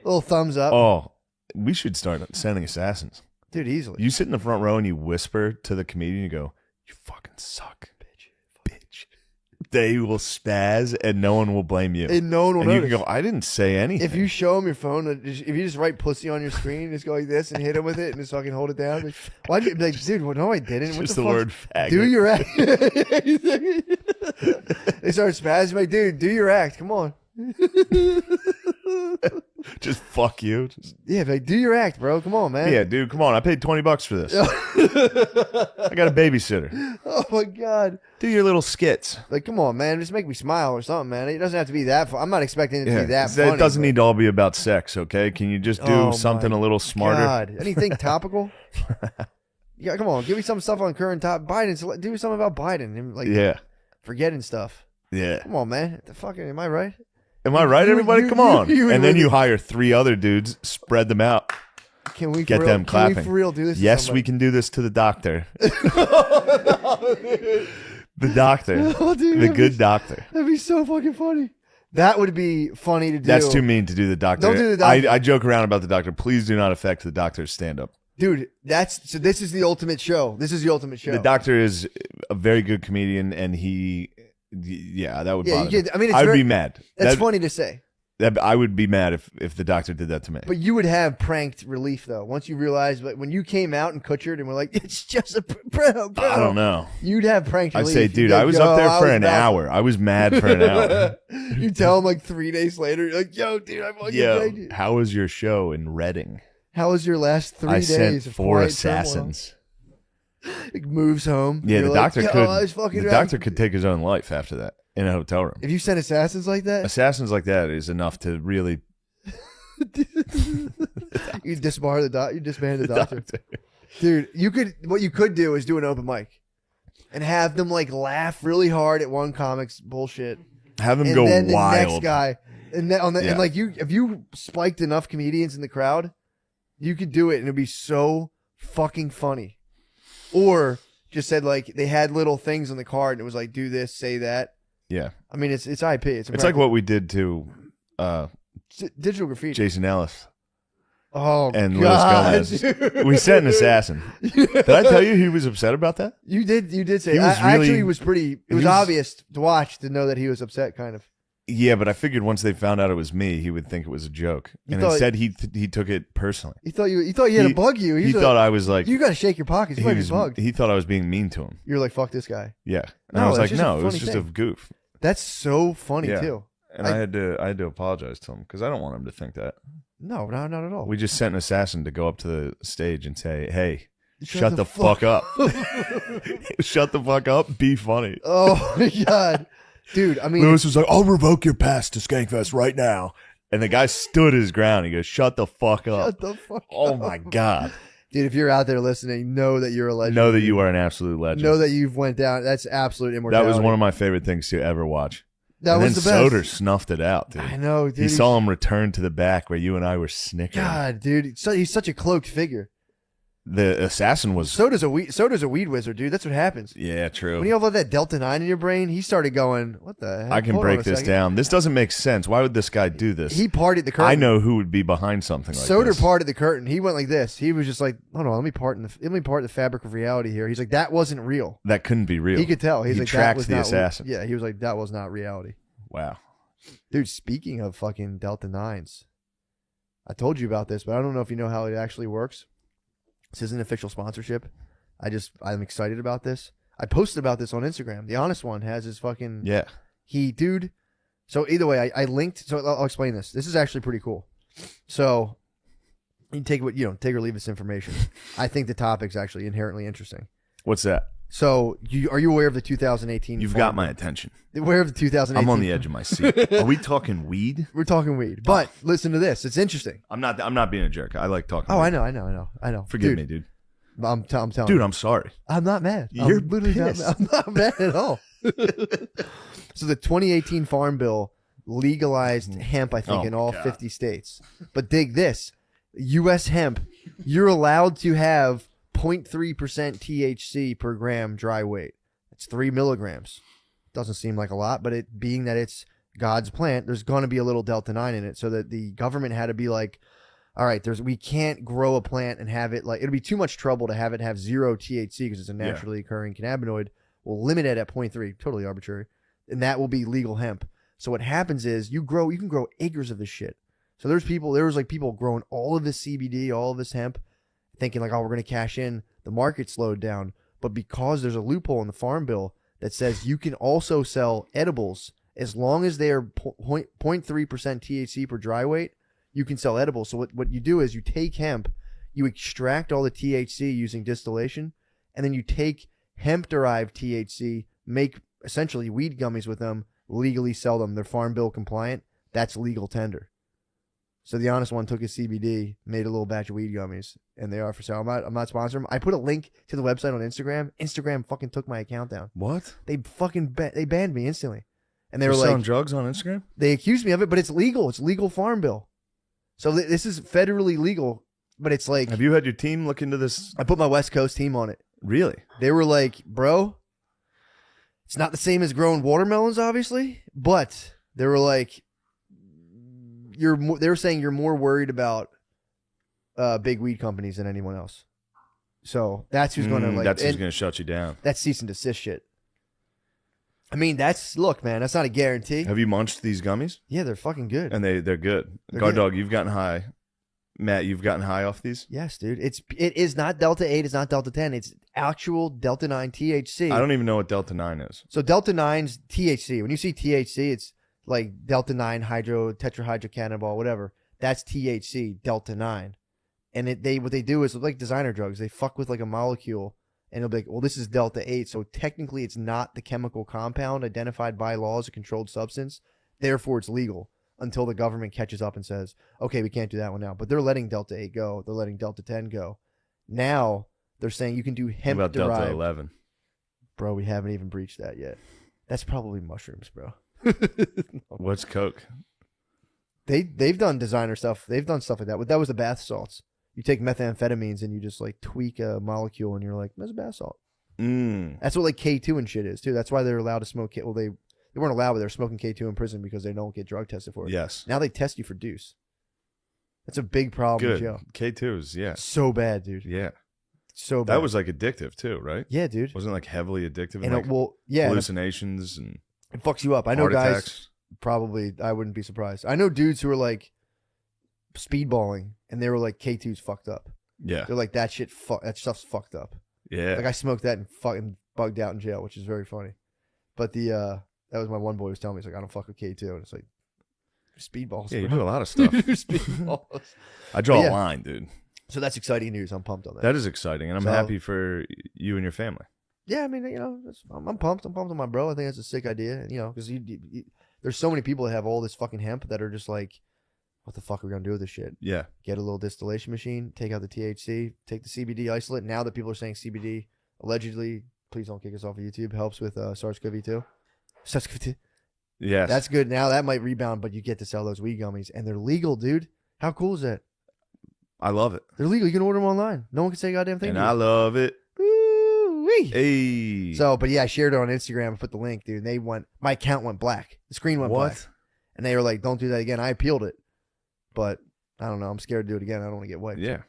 little thumbs up, oh, we should start sending assassins. dude, easily. You sit in the front row and you whisper to the comedian, you go, you fucking suck, bitch. They will spaz and no one will blame you. And no one will And you notice. can go, I didn't say anything. If you show them your phone, if you just write pussy on your screen, just go like this and hit them with it and just fucking hold it down. Like, why'd you be like, dude, well, no, I didn't. It's What just the the fuck? word faggot. Do your act. They start spazzing, like, dude, do your act. Come on. Just fuck you. Just- Yeah, like, do your act, bro. Come on, man. yeah, dude, come on. I paid $20 for this. I got a babysitter. Oh my god. Do your little skits. Like, come on, man. Just make me smile or something, man. It doesn't have to be that. I'm not expecting it to be that funny. It doesn't but- need to all be about sex, okay? Can you just do Oh something my a little smarter? God. Anything topical? Yeah, come on. Give me some stuff on current top. Biden. Do something about Biden. And, like, Yeah. forgetting stuff. Yeah. Come on, man. The fucking, am I right? Am I right, everybody? Come on. you- And then you hire 3 other dudes, spread them out. Can we Get for real, them clapping. Can we for real do this? to Yes, we somebody? can do this to the doctor. The doctor. Oh, dude, The that'd good be- doctor. That'd be so fucking funny. That would be funny to do. That's too mean to do the doctor. Don't do the doctor. I joke around about the doctor. Please do not affect the doctor's stand-up. Dude, so this is the ultimate show. This is the ultimate show. The doctor is a very good comedian, and that would Yeah, bother you me. get- I mean, it's I would very- be mad. That's funny to say. I would be mad if the doctor did that to me. But you would have pranked relief, though. Once you realize, but when you came out and Kutchered and were like, it's just a bro. I don't know. You'd have pranked I'd relief. say, You'd dude, be like, I was "Yo, up there for was an about-" hour. I was mad for an hour. You tell him like 3 days later, you're like, yo, dude, I fucking Yo, pranked you. how was your show in Reading? How was your last 3 I days sent of 4 quiet turmoil? assassins. Like, moves home. Yeah, You're the like, doctor "Yo, could. I was fucking The around." doctor could take his own life after that in a hotel room. If you send assassins like that, Assassins like that is enough to really. you disbar the doctor. You disband the doctor. Dude, what you could do is do an open mic and have them like laugh really hard at one comic's bullshit. Have them And go then the wild. next guy, and then Yeah. and like if you spiked enough comedians in the crowd, you could do it, and it'd be so fucking funny. Or just said like they had little things on the card, and it was like do this, say that. Yeah, I mean, it's IP. It's like what we did to digital graffiti. Jason Ellis Oh and God, Luis Gomez. dude. We sent an assassin. Did I tell you he was upset about that? You did say He was actually really- he was pretty. It he was was- obvious to watch to know that he was upset, kind of. Yeah, but I figured once they found out it was me, he would think it was a joke, You and thought- instead he took it personally. He thought he had He- to bug you. He He's thought I was like you got to shake your pockets. You he might be was. bugged. He thought I was being mean to him. You're like, fuck this guy. Yeah, and No, I was that's like, just a no, it was funny just thing. a goof. That's so funny Yeah. too. And I had to apologize to him because I don't want him to think that. No, not at all. We just sent an assassin to go up to the stage and say, "Hey, shut the fuck up. Shut the fuck up. Be funny." Oh my God, Dude, I mean, Lewis was like, "I'll revoke your pass to Skankfest right now," and the guy stood his ground. He goes, "Shut the fuck up!" shut the fuck Oh up. my god! Dude, if you're out there listening, know that you're a legend. Know that you are an absolute legend. Know that you've went down. That's absolute That immortality. was one of my favorite things to ever watch. That and was then the best. Soder snuffed it out, dude. I know, dude. He saw him return to the back where you and I were snickering. God, dude, he's such a cloaked figure. The assassin was. Soda's a weed wizard, dude. That's what happens. Yeah, true. When you have all that Delta 9 in your brain, he started going, what the heck? I can Hold on break a this second. down. This doesn't make sense. Why would this guy do this? He parted the curtain. I know who would be behind something like Soder this. parted the curtain. He went like this. He was just like, hold on, let me part the fabric of reality here. He's like, that wasn't real. That couldn't be real. He could tell. He's He like, that tracked was the not assassin. Yeah, he was like, that was not reality. Wow. Dude, speaking of fucking Delta 9s, I told you about this, but I don't know if you know how it actually works. This isn't official sponsorship. I'm excited about this. I posted about this on Instagram. The Honest One has his fucking... Yeah. Dude. So either way, I linked... So I'll explain this. This is actually pretty cool. So you can take take or leave this information. I think the topic's actually inherently interesting. What's that? So are you aware of the 2018... You've got my attention. Aware of the 2018... I'm on the edge of my seat. Are we talking weed? We're talking weed. But listen to this. It's interesting. I'm not being a jerk. I like talking Oh, weed. I know. Forgive me, dude. I'm telling Dude, you. I'm sorry. I'm not mad. You're I'm literally pissed. I'm not mad at all. So the 2018 Farm Bill legalized hemp, I think, Oh in my all God. 50 states. But dig this. U.S. hemp, you're allowed to have 0.3% THC per gram dry weight. It's 3 milligrams. Doesn't seem like a lot, but it being that it's God's plant, there's going to be a little Delta 9 in it, so that the government had to be like, all right, we can't grow a plant and have it it'll be too much trouble to have it have 0 THC because it's a naturally occurring cannabinoid. We'll limit it at 0.3, totally arbitrary, and that will be legal hemp. So what happens is you can grow acres of this shit. So there was people growing all of this CBD, all of this hemp, thinking like, oh, we're going to cash in. The market slowed down, but because there's a loophole in the Farm Bill that says you can also sell edibles as long as they are 0.3% THC per dry weight. You can sell edibles. So what you do is you take hemp, you extract all the THC using distillation, and then you take hemp-derived THC, make essentially weed gummies with them, legally sell them. They're Farm Bill compliant. That's legal tender. So the Honest One took his CBD, made a little batch of weed gummies, and they are for sale. I'm not sponsoring them. I put a link to the website on Instagram. Instagram fucking took my account down. What? They fucking they banned me instantly. And they You're were selling like, drugs on Instagram? they accused me of it, but it's legal. It's legal Farm Bill. So this is federally legal, but it's like, Have you had your team look into this? I put my West Coast team on it. Really? They were like, bro, it's not the same as growing watermelons, obviously, but they were like, they were saying you're more worried about big weed companies than anyone else. So that's who's going to That's who's going to shut you down. That's cease and desist shit. I mean, look, man, that's not a guarantee. Have you munched these gummies? Yeah, they're fucking good. And they're good. They're Guard good. Dog, you've gotten high. Matt, you've gotten high off these? Yes, dude. It is not Delta 8, it's not Delta 10. It's actual Delta 9 THC. I don't even know what Delta 9 is. So Delta 9's THC. When you see THC, it's like Delta 9 tetrahydrocannabinol, whatever. That's THC, Delta 9. And what they do is like designer drugs. They fuck with like a molecule and it'll be like, well, this is Delta 8. So technically it's not the chemical compound identified by law as a controlled substance. Therefore, it's legal until the government catches up and says, okay, we can't do that one now. But they're letting Delta 8 go. They're letting Delta 10 go. Now they're saying you can do What hemp about Delta derived. 11? Bro, we haven't even breached that yet. That's probably mushrooms, bro. What's Coke? They've done designer stuff. They've done stuff like that. But that was the bath salts. You take methamphetamines and you just like tweak a molecule and you're like, there's a bath salt. That's what like K2 and shit is too. That's why they're allowed to smoke. Well, they weren't allowed, but they're smoking K2 in prison because they don't get drug tested for it. Yes. Now they test you for deuce. That's a big problem in Good. jail. K2s, yeah. So bad, dude. Yeah. So bad. That was like addictive too, right? yeah, dude. Wasn't it like heavily addictive and And like yeah, hallucinations and it fucks you up. I know heart guys. attacks? Probably, I wouldn't be surprised. I know dudes who are like speedballing and they were like K2's fucked up. Yeah. They're like that stuff's fucked up. Yeah. Like I smoked that and fucking bugged out in jail, which is very funny. But that was my one boy was telling me, he's like, I don't fuck with K2, and it's like speedballs. Yeah, you bro. do a lot of stuff. Speedballs. I draw But yeah. a line, dude. So that's exciting news. I'm pumped on that. That is exciting, and I'm So- happy for you and your family. Yeah, I mean, I'm pumped. I'm pumped on my bro. I think that's a sick idea. And, because there's so many people that have all this fucking hemp that are just like, what the fuck are we gonna do with this shit? Yeah. Get a little distillation machine, take out the THC, take the CBD isolate. Now that people are saying CBD allegedly, please don't kick us off of YouTube, helps with SARS-CoV-2. SARS-CoV-2. Yes. That's good. Now that might rebound, but you get to sell those weed gummies, and they're legal, dude. How cool is that? I love it. They're legal. You can order them online. No one can say a goddamn thing. And to you. I love it. Woo-wee. Hey. So, but yeah, I shared it on Instagram and put the link, dude. My account went black. The screen went black. And they were like, don't do that again. I appealed it. But I don't know. I'm scared to do it again. I don't want to get wiped. Yeah.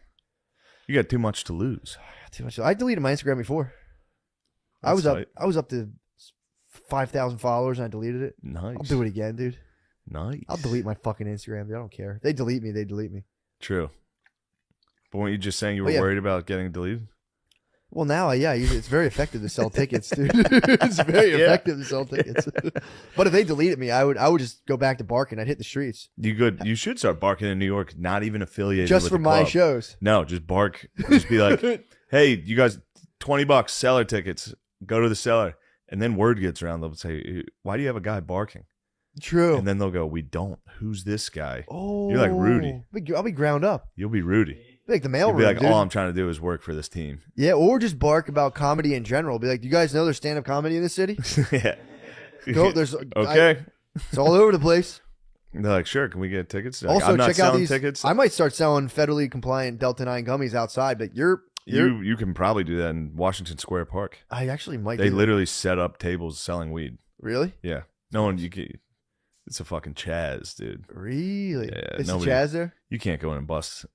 You got too much to lose. Too much. I deleted my Instagram before. I was up to 5,000 followers and I deleted it. Nice. I'll do it again, dude. Nice. I'll delete my fucking Instagram, dude. I don't care. If they delete me, they delete me. True. But weren't you just saying you were worried about getting deleted? Well, now, it's very effective to sell tickets, dude. It's very effective to sell tickets. But if they deleted me, I would just go back to barking. I'd hit the streets. You should start barking in New York, not even affiliated Just with for the my club. shows. No, just bark. Just be like, hey, you guys, $20 seller tickets. Go to the seller. And then word gets around. They'll say, why do you have a guy barking? True. And then they'll go, we don't. Who's this guy? Oh. You're like Rudy. I'll be ground up. You'll be Rudy. Like the You'll mailroom, be like, dude. all I'm trying to do is work for this team. Yeah, or just bark about comedy in general. Be like, do you guys know there's stand-up comedy in this city? Yeah. Go, there's Okay. it's all over the place. They're like, sure, can we get tickets? Like, Also, I'm not check out selling these. tickets. I might start selling federally compliant Delta 9 gummies outside, but You can probably do that in Washington Square Park. I actually might. They do literally set up tables selling weed. that. Really? Yeah. No one, it's a fucking Chaz, dude. Really? Yeah, Is the nobody- Chaz there? You can't go in and bust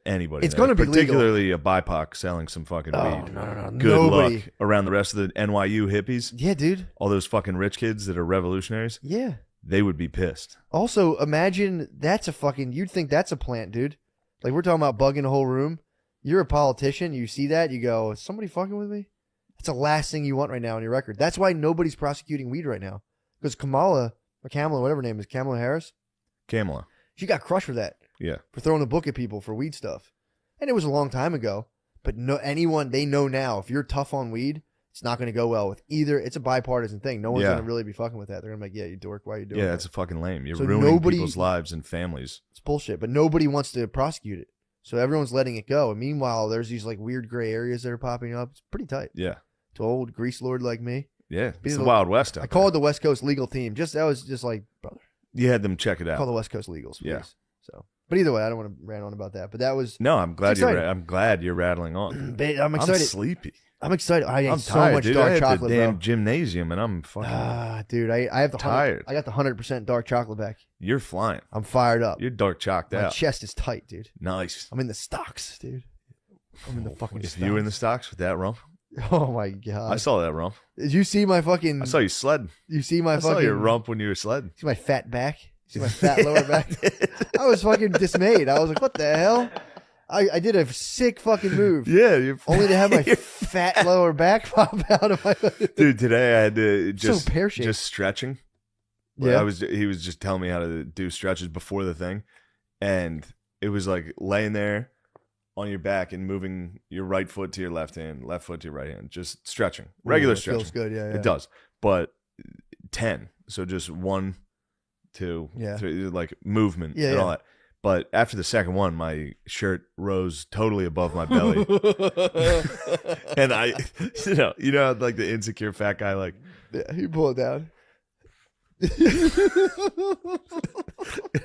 anybody. It's there, gonna be legal. particularly a BIPOC selling some fucking Oh, weed. no. Good Nobody. luck around the rest of the NYU hippies. Yeah, dude. All those fucking rich kids that are revolutionaries. Yeah. They would be pissed. Also, imagine you'd think that's a plant, dude. Like, we're talking about bugging a whole room. You're a politician. You see that. You go, is somebody fucking with me? That's the last thing you want right now on your record. That's why nobody's prosecuting weed right now. Because Kamala, whatever her name is, Kamala Harris, Kamala. she got crushed for that. Yeah. For throwing a book at people for weed stuff. And it was a long time ago. But they know now, if you're tough on weed, it's not going to go well with either. It's a bipartisan thing. No one's going to really be fucking with that. They're going to be like, yeah, you dork. Why are you doing that? Yeah, that's a fucking lame. You're So ruining people's lives and families. It's bullshit. But nobody wants to prosecute it. So everyone's letting it go. And meanwhile, there's these like weird gray areas that are popping up. It's pretty tight. Yeah. To old grease lord like me. Yeah. It's the Wild West out I called the West Coast legal team. That was just like, brother. You had them check it out. Call the West Coast legals, please. Yeah. So, but either way, I don't want to rant on about that. But that was. No, I'm glad exciting. you're rattling on. I'm excited. I'm sleepy. I'm excited. I ate I'm so tired, much dude. dark I had chocolate, the damn bro. gymnasium, and I'm fucking Dude, I have the tired. I got the 100% dark chocolate back. You're flying. I'm fired up. You're dark chalked My out. chest is tight, dude. Nice. I'm in the stocks, dude. I'm in the fucking Is stocks. you in the stocks with that rump? Oh my god! I saw that rump. Did you see my fucking? I saw you sledding. You see my I fucking? saw your rump when you were sledding. See my fat back? See my fat lower back? I was fucking dismayed. I was like, what the hell? I did a sick fucking move. Yeah, you're Only to have my fat lower back pop out of my. Dude, today I had to pear-shaped. just stretching. Yeah. He was just telling me how to do stretches before the thing, and it was like laying there on your back and moving your right foot to your left hand, left foot to your right hand, just stretching, regular Ooh, it stretching. feels good. Yeah, yeah. It does, but 10. So just 1, 2, Yeah. 3, like movement Yeah, and all yeah. that. But after the second one, my shirt rose totally above my belly, and I, like the insecure fat guy, like Yeah, you pull it down.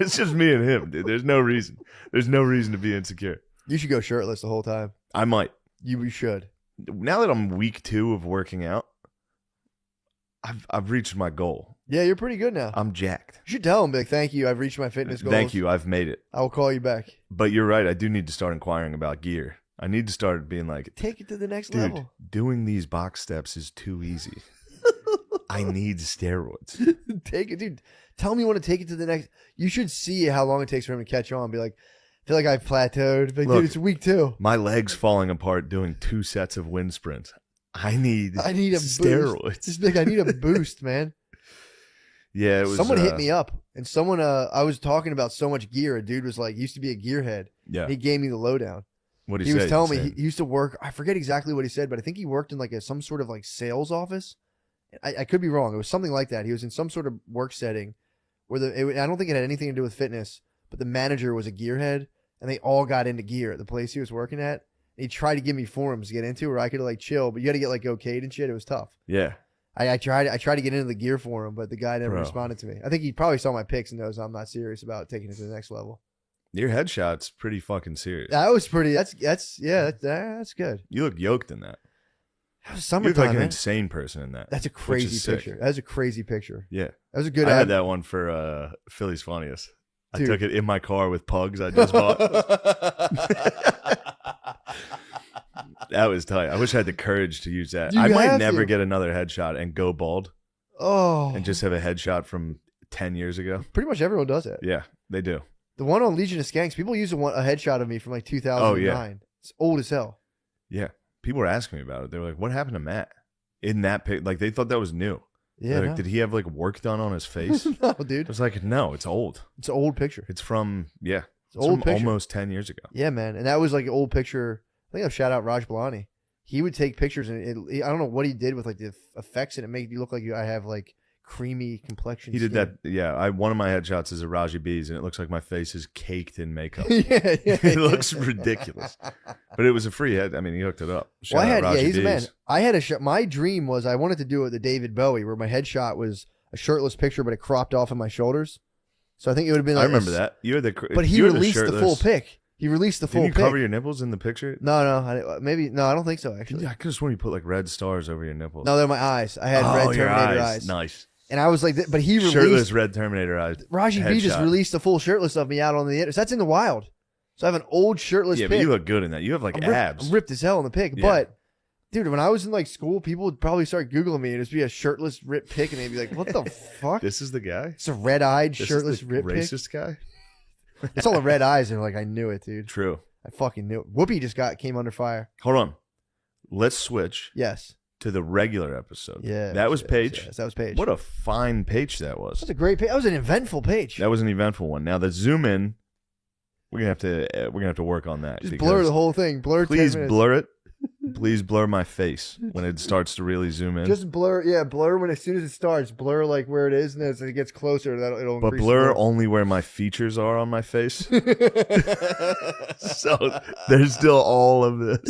it's just me and him, dude. There's no reason. There's no reason to be insecure. You should go shirtless the whole time. I might. You should. Now that I'm week 2 of working out, I've reached my goal. Yeah, you're pretty good now. I'm jacked. You should tell him, like, thank you. I've reached my fitness goals. Thank you. I've made it. I will call you back. But you're right. I do need to start inquiring about gear. I need to start being like, Take it to the next dude, level. doing these box steps is too easy. I need steroids. Take it, dude. Tell him you want to take it to the next. You should see how long it takes for him to catch on. Be like, I feel like I've plateaued. Like, Look, dude, it's week 2. My legs falling apart doing 2 sets of wind sprints. I need a steroids. Boost. Just like, I need a boost, man. Yeah, it was. Someone hit me up, and someone I was talking about so much gear. A dude was like, used to be a gearhead. Yeah. He gave me the lowdown. What He was telling me he used to work. I forget exactly what he said, but I think he worked in like some sort of like sales office. I could be wrong. It was something like that. He was in some sort of work setting where I don't think it had anything to do with fitness, but the manager was a gearhead, and they all got into gear at the place he was working at. And he tried to give me forums to get into where I could like chill, but you got to get like okayed and shit. It was tough. Yeah. I tried to get into the gear forum, but the guy never responded to me. I think he probably saw my pics and knows I'm not serious about taking it to the next level. Your headshot's pretty fucking serious. That was pretty. That's good. You look yoked in that. That was You summertime. look like an man. insane person in that. That's a which crazy is sick. picture. That's a crazy picture. Yeah. That was a good. I had that one for Philly's Funniest. I Dude. took it in my car with pugs I just bought. That was tight. I wish I had the courage to use that. You I might have never to. get another headshot and go bald Oh, and just have a headshot from 10 years ago. pretty much everyone does it. Yeah, they do. The one on Legion of Skanks, people use a headshot of me from like 2009. Oh, yeah. It's old as hell. Yeah. People were asking me about it. They were like, what happened to Matt? In that pic, like they thought that was new. Yeah, They're like, no. did he have like work done on his face? No, I dude, was like, no, it's old. it's an old picture. It's from It's it's old from picture. almost 10 years ago. Yeah, man, and that was like an old picture. I think I'll shout out Raj Balani. He would take pictures, and I don't know what he did with like the effects, and it made you look like I have like creamy complexion. He did skin. that. Yeah, one of my headshots is a Raji B's, and it looks like my face is caked in makeup. yeah, It looks ridiculous, but it was a free head. I mean, he hooked it up. Well, Shout out Raji he's a man. B's. I had a shot. My dream was I wanted to do it with David Bowie, where my headshot was a shirtless picture, but it cropped off of my shoulders. So I think it would have been. Like I remember that. You were the. But he you were released the shirtless- full pic. He released the full Did you pic. cover your nipples in the picture? No, I don't think so. Actually, I could have sworn you put like red stars over your nipples. no, they're my eyes. I had red your Terminator eyes. Nice. And I was like, but he released. Shirtless red Terminator eyes. Raji B just headshot. released a full shirtless of me out on the internet. So that's in the wild. So I have an old shirtless Yeah, pic. but you look good in that. You have like abs. I'm ripped as hell in the pic. Yeah. But dude, when I was in like school, people would probably start Googling me and it'd be a shirtless ripped pic, and they'd be like, "What the fuck?" This is the guy. It's a red-eyed This shirtless is the ripped pic. racist guy. It's all the red eyes, and like I knew it, dude. True. I fucking knew it. Whoopi just came under fire. Hold on. Let's switch Yes. to the regular episode. Yeah. That was Paytch. Yes, that was Paytch. What a fine Paytch that was. That's a great page. That was an eventful page. That was an eventful one. Now the zoom in, we're gonna have to work on that. Just because blur the whole thing. Blur. 10 Please minutes. blur it. Please blur my face when it starts to really zoom in. Just blur. Yeah, blur when as soon as it starts. Blur like where it is, and as it gets closer, it'll but increase. blur only where my features are on my face. So there's still all of this.